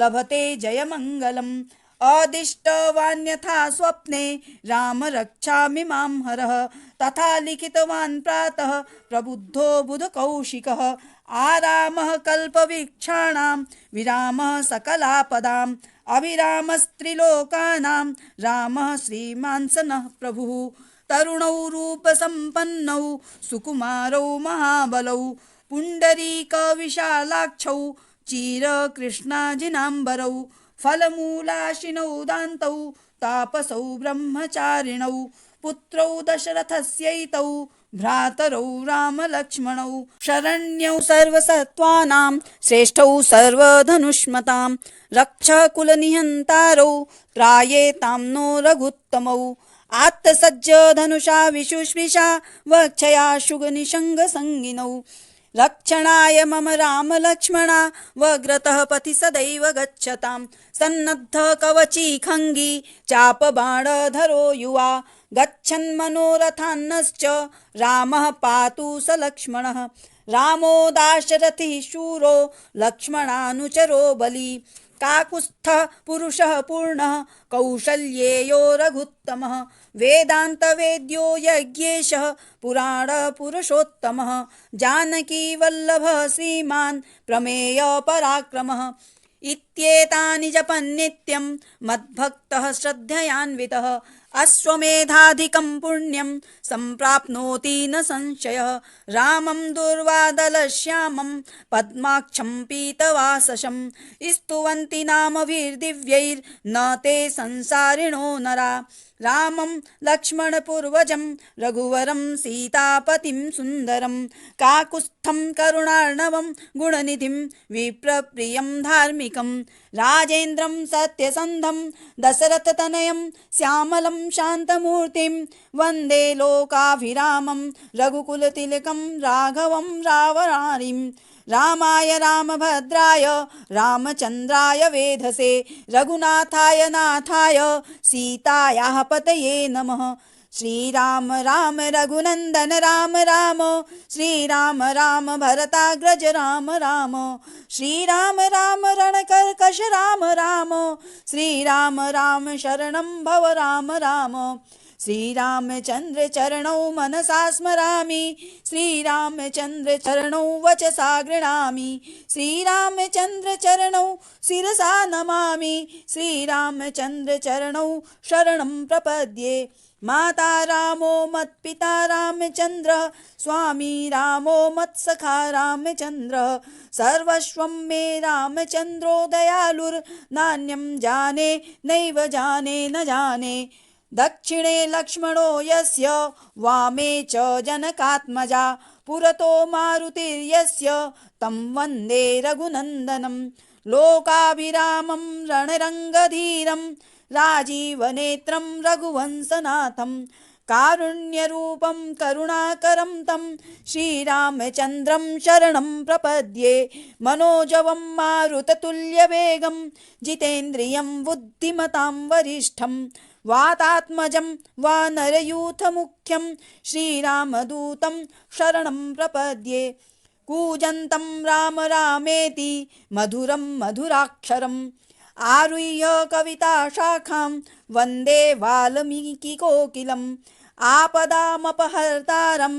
लभते जयमङ्गलम् अदिष्टवान्यथा स्वप्ने राम रक्षामि मां हरः तथा लिखितवान् प्रातः प्रबुद्धो बुधकौशिकः आरामः कल्पवृक्षाणां विरामः सकलापदाम् अभिरामस्त्रिलोकानां रामः श्रीमान् स नः प्रभुः तरुणौ रूपसम्पन्नौ सुकुमारौ महाबलौ पुण्डरीकविशालाक्षौ चिरकृष्णाजिनाम्बरौ फलमूलाशिनौ दान्तौ तापसौ ब्रह्मचारिणौ पुत्रौ दशरथस्यैतौ भ्रातरौ रामलक्ष्मणौ शरण्यौ सर्वसत्त्वानां श्रेष्ठौ सर्वधनुष्मतां रक्षकुलनिहन्तारौ त्रायेतां नो रघुत्तमौ आत्तसज्ज धनुषा विशुष्मिषा वक्षया शुगनिषङ्गसङ्गिनौ रक्षणाय मम राम लक्ष्मणा वग्रतः पथि सदैव गच्छतां सन्नद्ध कवची खङ्गी चापबाणधरो युवा गच्छन् मनोरथान्नश्च रामः पातु स लक्ष्मणः रामो दाशरथिः शूरो लक्ष्मणानुचरो बली काकुत्स्थः पुरुषः पूर्णः कौशल्येयो रघुत्तमः वेदान्तवेद्यो यज्ञेशः पुराणपुरुषोत्तमः जानकीवल्लभः श्रीमान् प्रमेयपराक्रमः इत्येतानि जपन्नित्यं मद्भक्तः श्रद्धयान्वितः अश्वमेधाधिकं पुण्यं सम्प्राप्नोति न संशयः रामं दुर्वादलश्यामं पद्माक्षं पीतवाससं स्तुवन्ति नामभिर्दिव्यैर्न ते संसारिणो नरा रामं लक्ष्मणपूर्वजं रघुवरं सीतापतिं सुन्दरं काकुत्स्थं करुणार्णवं गुणनिधिं विप्रप्रियं धार्मिकं राजेन्द्रं सत्यसन्धं दशरथतनयं श्यामलं शान्तमूर्तिं वन्दे लोकाभिरामं रघुकुलतिलकं राघवं रावणारिं रामाय रामभद्राय रामचन्द्राय वेधसे रघुनाथाय नाथाय सीतायाः पतये नमः श्रीराम राम रघुनन्दन राम राम श्रीराम राम भरताग्रज राम राम श्रीराम राम रणकर्कश राम राम श्रीराम राम शरणं भव राम राम श्रीरामचन्द्र चरणौ मनसा स्मरामि श्रीरामचन्द्र चरणौ वचसा गृह्णामि श्रीरामचन्द्र चरणौ शिरसा नमामि श्रीरामचन्द्र चरणौ शरणं प्रपद्ये माता रामो मत्पिता रामचन्द्रः स्वामी रामो मत्सखा रामचन्द्रः सर्वस्वं मे रामचन्द्रो दयालुर्नान्यं जाने नैव जाने न जाने दक्षिणे लक्ष्मणो यस्य वामे च जनकात्मजा पुरतो मारुतिर्यस्य तं वन्दे रघुनन्दनं लोकाभिरामं रणरङ्गधीरं राजीवनेत्रं रघुवंशनाथं कारुण्यरूपं करुणाकरं तं श्रीरामचन्द्रं शरणं प्रपद्ये मनोजवं मारुततुल्यवेगं जितेन्द्रियं बुद्धिमतां वरिष्ठं वातात्मजं वानरयूथमुख्यं श्रीरामदूतं शरणं प्रपद्ये कूजन्तं राम रामेति मधुरं मधुराक्षरम् आरुह्य कविताशाखां वन्दे वाल्मीकिकोकिलम् आपदामपहर्तारं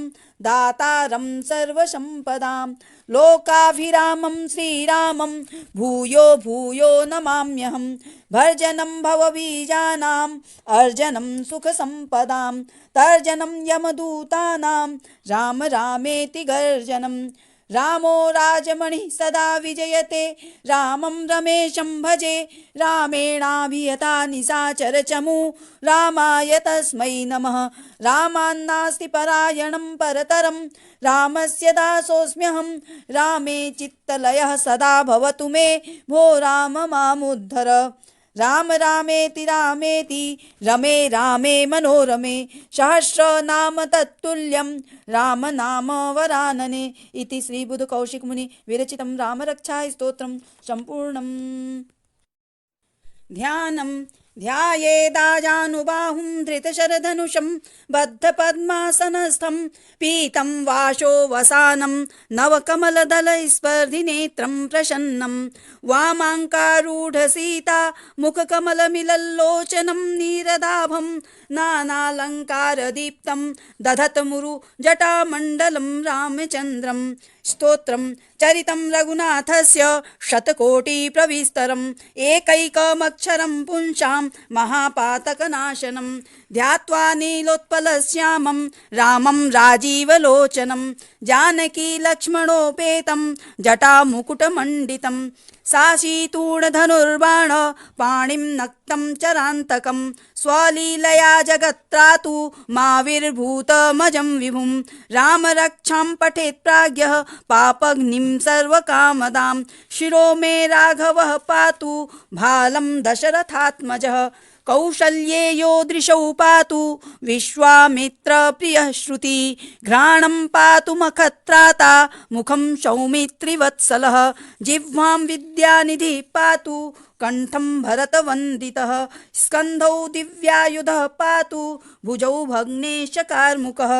दातारं सर्वसम्पदां लोकाभिरामं श्रीरामं भूयो भूयो नमाम्यहं भर्जनं भवबीजानाम् अर्जनं सुखसम्पदां तर्जनं यमदूतानां राम रामेति गर्जनं रामो राजमणिः सदा विजयते रामं रमेशं भजे रामेणाभियता निशाचरचमू रामाय तस्मै नमः रामान्नास्ति परायणं परतरं रामस्य दासोऽस्म्यहं रामे चित्तलयः सदा भवतु मे भो राम मामुद्धर राम रामेति रामेति रमे रामे मनोरमे सहस्रनाम तत्तुल्यं राम नाम वरानने इति श्री बुध कौशिक मुनि विरचितं रामरक्षा स्तोत्रं सम्पूर्णम्। ध्यानं ध्यायेदाजानुबाहुं धृतशरधनुषं बद्धपद्मासनस्थं पीतं वाशो वसानं नवकमलदलस्पर्धिनेत्रं प्रसन्नं वामाङ्कारूढसीता मुखकमलमिलल्लोचनं नीरदाभं नानालङ्कारदीप्तं दधतमुरु जटामण्डलं रामचन्द्रं स्तोत्रं चरितं रघुनाथस्य शतकोटिप्रविस्तरम् एकैकमक्षरं पुंसां महापातकनाशनं ध्यात्वा नीलोत्पलश्यामं रामं राजीवलोचनं जानकीलक्ष्मणोपेतं जटामुकुटमण्डितं साशीतूणधनुर्बाण पाणिं नक्तं चरान्तकं स्वलीलया जगत्त्रातु माविर्भूतमजं विभुं रामरक्षां पठेत् प्राज्ञः पापग्निं सर्वकामदां शिरो मे राघवः पातु भालं दशरथात्मजः कौशल्ये यो दृशौ पातु विश्वामित्रप्रियः श्रुति घ्राणं पातु मखत्राता मुखं सौमित्रिवत्सलः जिह्वां विद्यानिधिः पातु कंठं भरतवन्दितः स्कन्धौ दिव्यायुधः पातु भुजौ भग्नेशकार्मुकः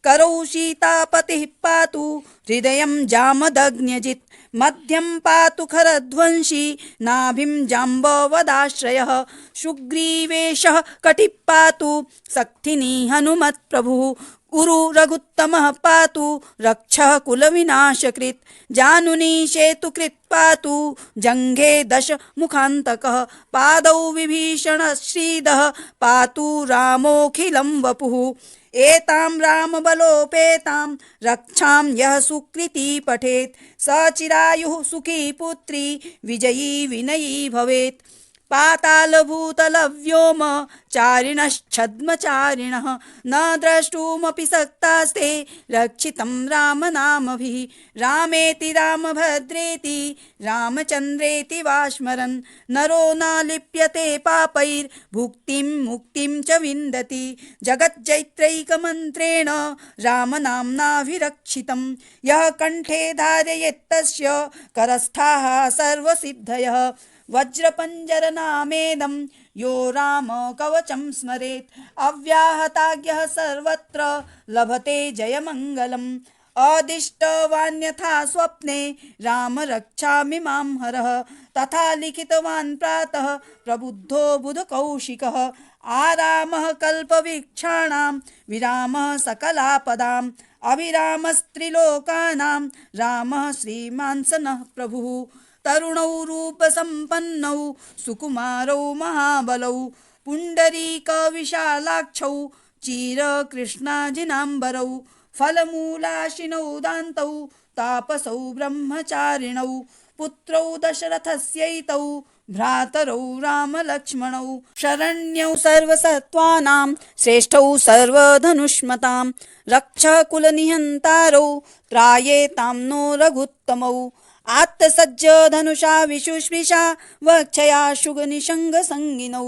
करौ सीतापतिः पातु हृदयं जामदग्न्यजित् मध्यं पातु खरध्वंसी नाभिं जाम्बवदाश्रयः सुग्रीवेशः कटिः पातु शक्तिनी हनुमत्प्रभुः उरु रघुत्तमः पातु रक्षः कुलविनाशकृत् जानुनी सेतुकृत् पातु जङ्घे दशमुखान्तकः पादौ विभीषणश्रीदः पातु रामोऽखिलं वपुः एतां रामबलोपेतां रक्षां यः सुकृती पठेत् स चिरायुः सुखी पुत्री विजयी विनयी भवेत् पातालभूतलव्योम चारिणश्छद्मचारिणः न द्रष्टुमपि शक्तास्ते रक्षितं रामनामभिः रामेति रामभद्रेति रामचन्द्रेति वा स्मरन् नरो न लिप्यते पापैर्भुक्तिं मुक्तिं च विन्दति जगज्जैत्रैकमन्त्रेण रामनाम्नाभिरक्षितं यः कण्ठे धारयेत्तस्य करस्थाः सर्वसिद्धयः वज्रपञ्जरनामेदं यो राम कवचं स्मरेत् अव्याहताज्ञः सर्वत्र लभते जयमङ्गलम् अदिष्टवान्यथा स्वप्ने राम रक्षामि मां हरः तथा लिखितवान् प्रातः प्रबुद्धो बुधकौशिकः आरामः कल्पवृक्षाणां विरामः सकलापदाम् अभिरामस्त्रिलोकानां रामः श्रीमान् स नः प्रभुः तरुणौ रूपसम्पन्नौ सुकुमारौ महाबलौ पुण्डरीकविशालाक्षौ चिरकृष्णाजिनाम्बरौ फलमूलाशिनौ दान्तौ तापसौ ब्रह्मचारिणौ पुत्रौ दशरथस्यैतौ भ्रातरौ रामलक्ष्मणौ शरण्यौ सर्वसत्त्वानां श्रेष्ठौ सर्वधनुष्मतां रक्षकुलनिहन्तारौ त्रायेतां नो रघुत्तमौ आत्तसज्ज धनुषा विशुष्पिषा वक्षया शुगनिषङ्गसङ्गिनौ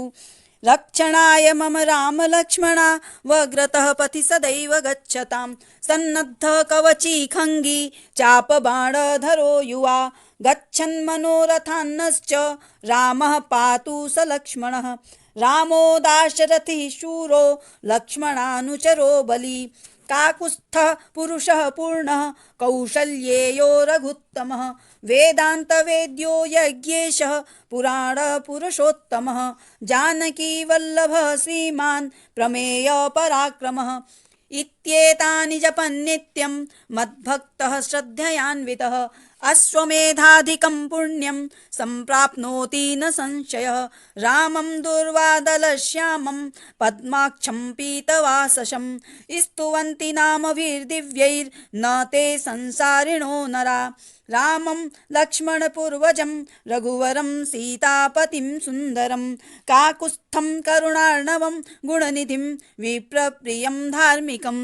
रक्षणाय मम राम लक्ष्मणा वग्रतः पथि सदैव गच्छतां सन्नद्ध कवची खङ्गी चापबाणधरो युवा गच्छन् मनोरथान्नश्च रामः पातु स लक्ष्मणः रामो दाशरथिः शूरो लक्ष्मणानुचरो बली काकुत्स्थः पुरुषः पूर्णः कौशल्येयो रघुत्तमः वेदान्तवेद्यो यज्ञेशः पुराणपुरुषोत्तमः जानकीवल्लभः श्रीमान् प्रमेयपराक्रमः इत्येतानि जपन्नित्यं मद्भक्तः श्रद्धयान्वितः अश्वमेधाधिकं पुण्यं सम्प्राप्नोति न संशयः रामं दुर्वादलश्यामं पद्माक्षं पीतवाससं स्तुवन्ति नामभिर्दिव्यैर्न ते संसारिणो नरा रामं लक्ष्मणपूर्वजं रघुवरं सीतापतिं सुन्दरं काकुत्स्थं करुणार्णवं गुणनिधिं विप्रप्रियं धार्मिकं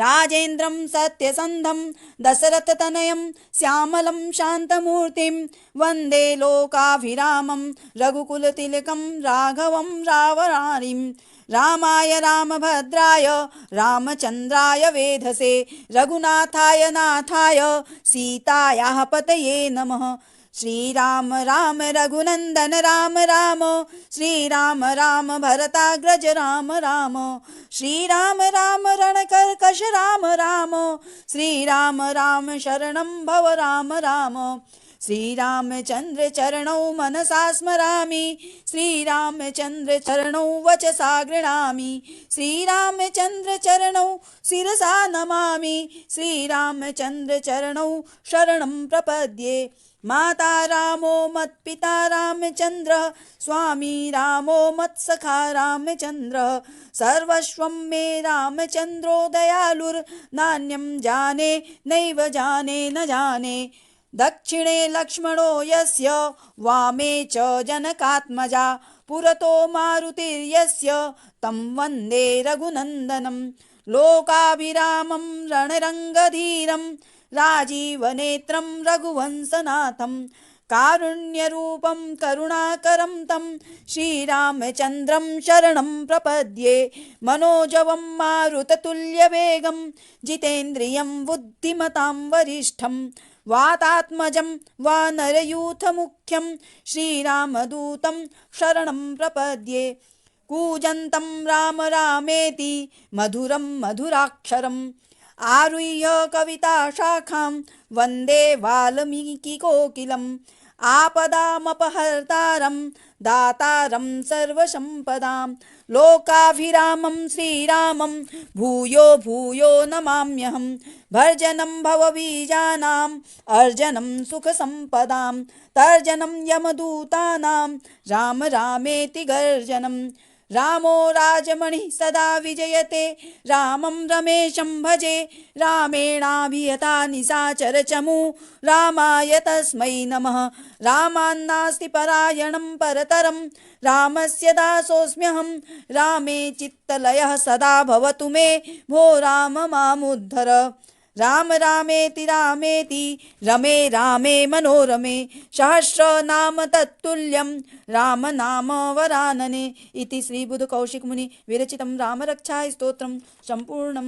राजेन्द्रं सत्यसन्धं दशरथतनयं श्यामलं शान्तमूर्तिं वन्दे लोकाभिरामं रघुकुलतिलकं राघवं रावणारिं रामाय रामभद्राय रामचन्द्राय वेधसे रघुनाथाय नाथाय सीतायाः पतये नमः श्रीराम राम रघुनन्दन राम राम श्रीराम राम भरताग्रज राम राम श्रीराम राम रणकर्कश राम राम श्रीराम राम शरणं भव राम राम श्रीरामचन्द्र चरणौ मनसा स्मरामि श्रीरामचन्द्र चरणौ वचसा गृह्णामि श्रीरामचन्द्र चरणौ शिरसा नमामि श्रीरामचन्द्र चरणौ शरणं प्रपद्ये माता रामो मत्पिता रामचन्द्रः स्वामी रामो मत्सखा रामचन्द्रः सर्वस्वं मे रामचन्द्रो दयालुर्नान्यं जाने नैव जाने न जाने दक्षिणे लक्ष्मणो यस्य वामे च जनकात्मजा पुरतो मारुतिर्यस्य तं वन्दे रघुनन्दनं लोकाभिरामं रणरङ्गधीरं राजीवनेत्रं रघुवंशनाथं कारुण्यरूपं करुणाकरं तं श्रीरामचन्द्रं शरणं प्रपद्ये मनोजवं मारुततुल्यवेगं जितेन्द्रियं बुद्धिमतां वरिष्ठं वातात्मजं वानरयूथमुख्यं श्रीरामदूतं शरणं प्रपद्ये कूजन्तं राम रामेति मधुरं मधुराक्षरम् आरुह्य कविताशाखां वन्दे वाल्मीकिकोकिलम् आपदामपहर्तारं दातारं सर्वसम्पदां लोकाभिरामं श्रीरामं भूयो भूयो नमाम्यहं भर्जनं भवबीजानाम् अर्जनं सुखसम्पदां तर्जनं यमदूतानां राम रामेति गर्जनं रामो राजमणिः सदा विजयते रामं रमेशं भजे रामेणाभिहता निशाचरचमू रामाय तस्मै नमः रामान्नास्ति परायणं परतरं रामस्य दासोऽस्म्यहं रामे चित्तलयः सदा भवतु मे भो राम मामुद्धर राम रामेति रामेति रमे रामे मनोरमे सहस्रनाम तत्तुल्यं राम नाम वरानने इति श्री बुद्ध कौशिक मुनि विरचितं रामरक्षा स्तोत्रं सम्पूर्णम्।